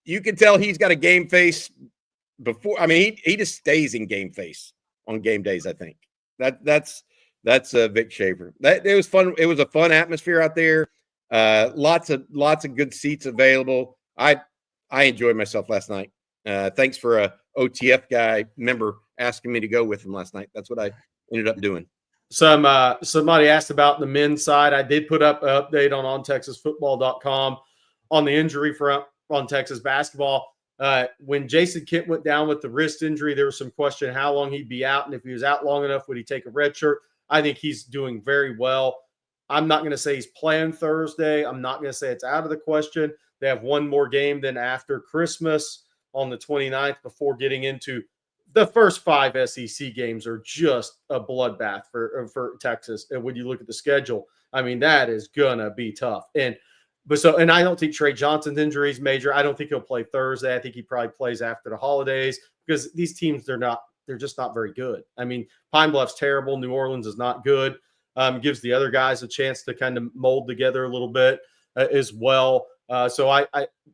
you can tell he's got a game face before. I mean, he just stays in game face on game days. I think that's Vic Schaefer. It was fun. It was a fun atmosphere out there. Lots of good seats available. I enjoyed myself last night. Thanks for a OTF guy member asking me to go with him last night. That's what I ended up doing. Somebody asked about the men's side. I did put up an update on OnTexasFootball.com on the injury front on Texas basketball. When Jason Kent went down with the wrist injury, there was some question how long he'd be out, and if he was out long enough, would he take a red shirt? I think he's doing very well. I'm not going to say he's playing Thursday. I'm not going to say it's out of the question. They have one more game than after Christmas on the 29th before getting into the first 5 SEC games are just a bloodbath for Texas. And when you look at the schedule, I mean, that is going to be tough. And I don't think Trey Johnson's injury is major. I don't think he'll play Thursday. I think he probably plays after the holidays because these teams, they're just not very good. I mean, Pine Bluff's terrible. New Orleans is not good. Gives the other guys a chance to kind of mold together a little bit as well. So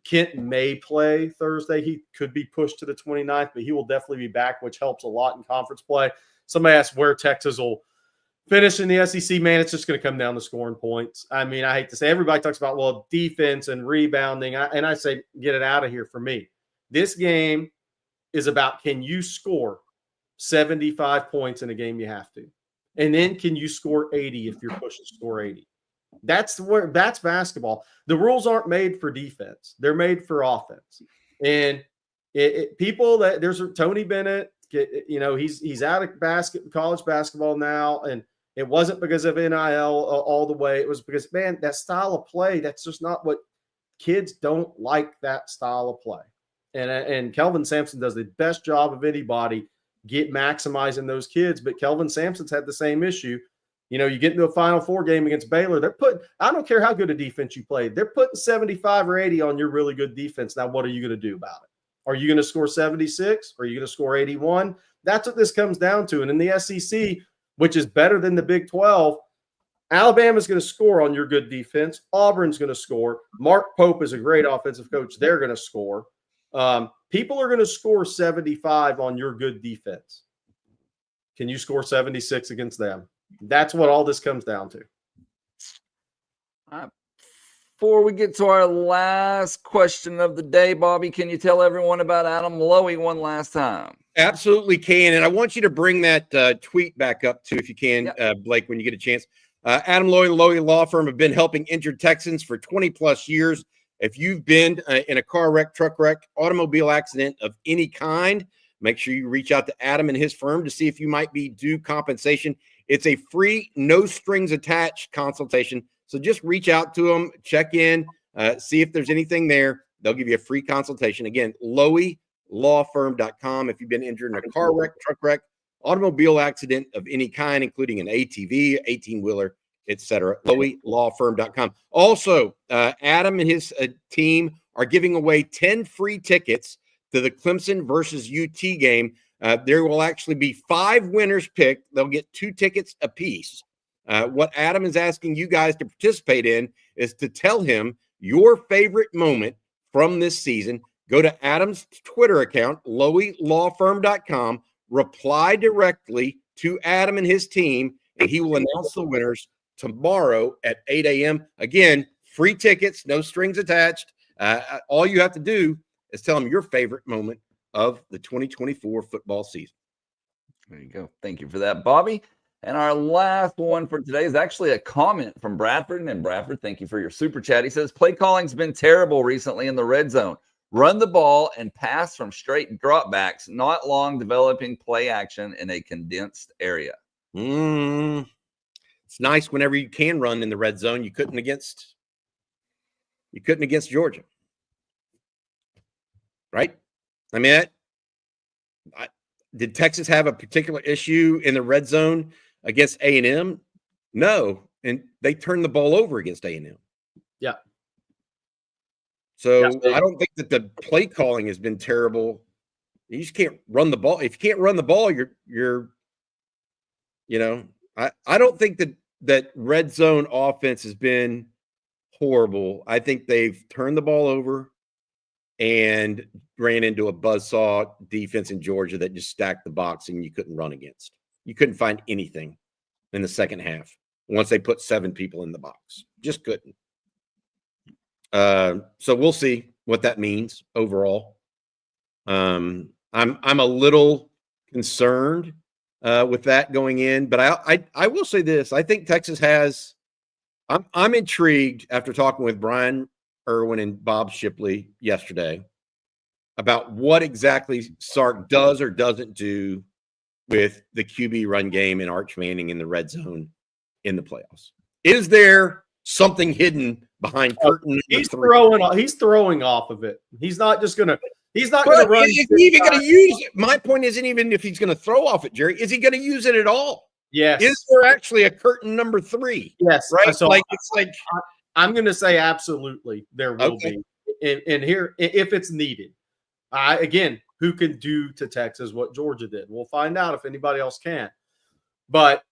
Kent may play Thursday. He could be pushed to the 29th, but he will definitely be back, which helps a lot in conference play. Somebody asked where Texas will finish in the SEC. Man, it's just going to come down to scoring points. I mean, I hate to say everybody talks about, well, defense and rebounding. And I say, get it out of here for me. This game is about, can you score 75 points in a game you have to? And then can you score 80 if you're pushed to score 80? That's basketball. The rules aren't made for defense. They're made for offense. And there's Tony Bennett, he's out of college basketball now. And it wasn't because of NIL all the way. It was because, man, that style of play, that's just not what kids don't like, that style of play. And Kelvin Sampson does the best job of anybody maximizing those kids. But Kelvin Sampson's had the same issue. You get into a Final Four game against Baylor, I don't care how good a defense you played, they're putting 75 or 80 on your really good defense. Now, what are you going to do about it? Are you going to score 76? Are you going to score 81? That's what this comes down to. And in the SEC, which is better than the Big 12, Alabama's going to score on your good defense. Auburn's going to score. Mark Pope is a great offensive coach. They're going to score. People are going to score 75 on your good defense. Can you score 76 against them? That's what all this comes down to. Before we get to our last question of the day, Bobby, can you tell everyone about Adam Lowy one last time? Absolutely can. And I want you to bring that tweet back up too, if you can, Blake, when you get a chance. Adam Lowy and Lowy Law Firm have been helping injured Texans for 20 plus years. If you've been in a car wreck, truck wreck, automobile accident of any kind, make sure you reach out to Adam and his firm to see if you might be due compensation. It's a free, no strings attached consultation. So just reach out to them, check in, see if there's anything there. They'll give you a free consultation. Again, LowyLawFirm.com. If you've been injured in a car wreck, truck wreck, automobile accident of any kind, including an ATV, 18-wheeler, etc. LowyLawFirm.com. Also, Adam and his team are giving away 10 free tickets to the Clemson versus UT game. There will actually be 5 winners picked. They'll get 2 tickets apiece. What Adam is asking you guys to participate in is to tell him your favorite moment from this season. Go to Adam's Twitter account, LowyLawFirm.com, reply directly to Adam and his team, and he will announce the winners tomorrow at 8 a.m. Again, free tickets, no strings attached. All you have to do is tell him your favorite moment of the 2024 football season. There you go. Thank you for that, Bobby. And our last one for today is actually a comment from Bradford. And Bradford, thank you for your super chat. He says, play calling's been terrible recently in the red zone. Run the ball and pass from straight dropbacks, not long developing play action in a condensed area. It's nice whenever you can run in the red zone. You couldn't against Georgia. right? I mean, did Texas have a particular issue in the red zone against A&M? No, and they turned the ball over against A&M. Yeah. So I don't think that the play calling has been terrible. You just can't run the ball. If you can't run the ball, you're I don't think that red zone offense has been horrible. I think they've turned the ball over and ran into a buzzsaw defense in Georgia that just stacked the box and you couldn't run against. You couldn't find anything in the second half once they put 7 people in the box. Just couldn't. So we'll see what that means overall. I'm a little concerned with that going in, but I will say this: I think Texas has. I'm intrigued after talking with Brian Irwin and Bob Shipley yesterday about what exactly Sark does or doesn't do with the QB run game and Arch Manning in the red zone in the playoffs. Is there something hidden behind curtain? He's throwing off of it. He's not going to run. Is he even going to use it? My point isn't even if he's going to throw off it, Jerry. Is he going to use it at all? Yes. Is there actually a curtain number 3? Yes. Right. So it's like I'm going to say absolutely there will be. And here, if it's needed, again, who can do to Texas what Georgia did? We'll find out if anybody else can. But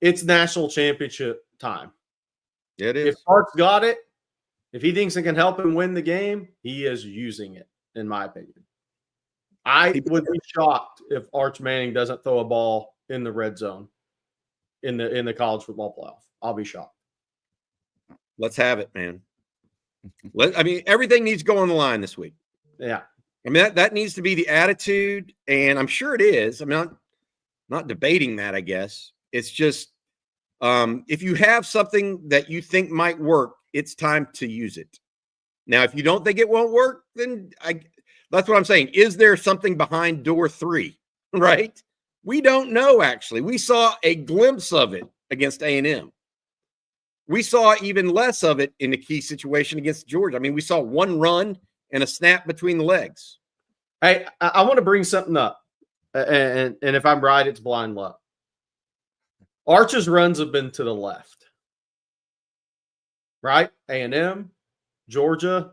it's national championship time. It is. If Sark's got it, if he thinks it can help him win the game, he is using it, in my opinion. I would be shocked if Arch Manning doesn't throw a ball in the red zone in the college football playoff. I'll be shocked. Let's have it, man. Everything needs to go on the line this week. Yeah. I mean, that needs to be the attitude, and I'm sure it is. I'm not debating that, I guess. It's just if you have something that you think might work, it's time to use it. Now, if you don't think it won't work, then that's what I'm saying. Is there something behind door 3, right? We don't know, actually. We saw a glimpse of it against A&M. We saw even less of it in the key situation against Georgia. I mean, we saw one run and a snap between the legs. Hey, I want to bring something up. And if I'm right, it's blind luck. Arch's runs have been to the left. Right? A&M, Georgia.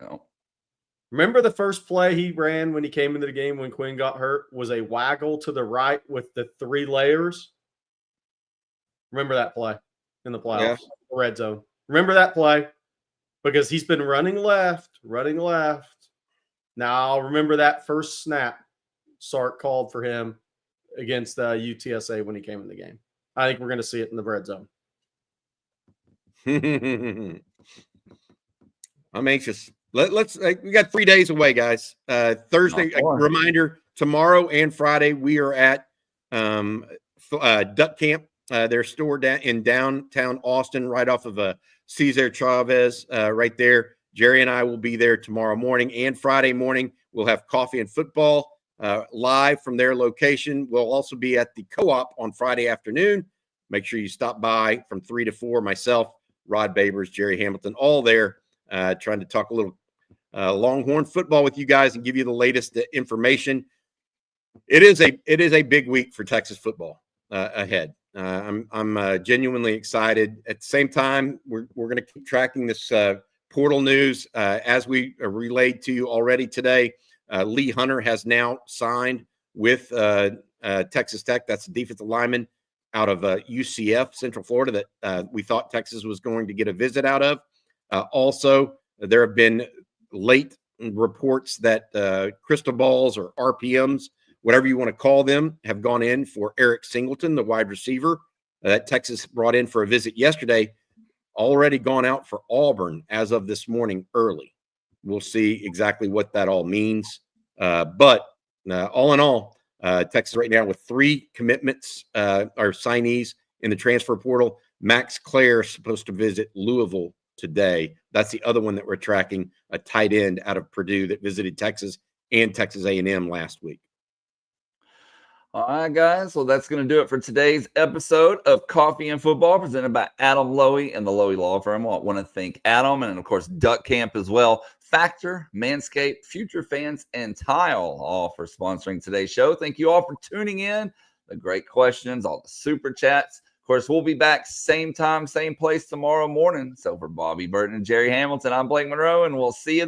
No. Remember the first play he ran when he came into the game when Quinn got hurt was a waggle to the right with the 3 layers? Remember that play in the playoffs, the red zone. Remember that play? Because he's been running left. Now, remember that first snap Sark called for him against UTSA when he came in the game. I think we're going to see it in the red zone. I'm anxious. Let's we got 3 days away, guys. Thursday, reminder, tomorrow and Friday, we are at Duck Camp, their store in downtown Austin, right off of Cesar Chavez, right there. Jerry and I will be there tomorrow morning and Friday morning. We'll have coffee and football live from their location. We'll also be at the Co-op on Friday afternoon. Make sure you stop by from 3 to 4. Myself, Rod Babers, Jerry Hamilton, all there, trying to talk a little Longhorn football with you guys and give you the latest information. It is a big week for Texas football ahead. I'm genuinely excited. At the same time, we're going to keep tracking this portal news as we relayed to you already today. Lee Hunter has now signed with Texas Tech. That's the defensive lineman out of UCF, Central Florida, that we thought Texas was going to get a visit out of. Also, there have been late reports that crystal balls or RPMs, whatever you want to call them, have gone in for Eric Singleton, the wide receiver that Texas brought in for a visit yesterday, already gone out for Auburn as of this morning early. We'll see exactly what that all means. But all in all, Texas right now with 3 commitments or signees in the transfer portal. Max Clare is supposed to visit Louisville today. That's the other one that we're tracking, a tight end out of Purdue that visited Texas and Texas A&M last week. All right, guys. Well, that's going to do it for today's episode of Coffee and Football presented by Adam Lowy and the Lowy Law Firm. I want to thank Adam and, of course, Duck Camp as well. Factor, Manscaped, Future Fans, and Tile all for sponsoring today's show. Thank you all for tuning in. The great questions, all the super chats. Of course, we'll be back same time, same place tomorrow morning. So for Bobby Burton and Jerry Hamilton, I'm Blake Monroe, and we'll see you then.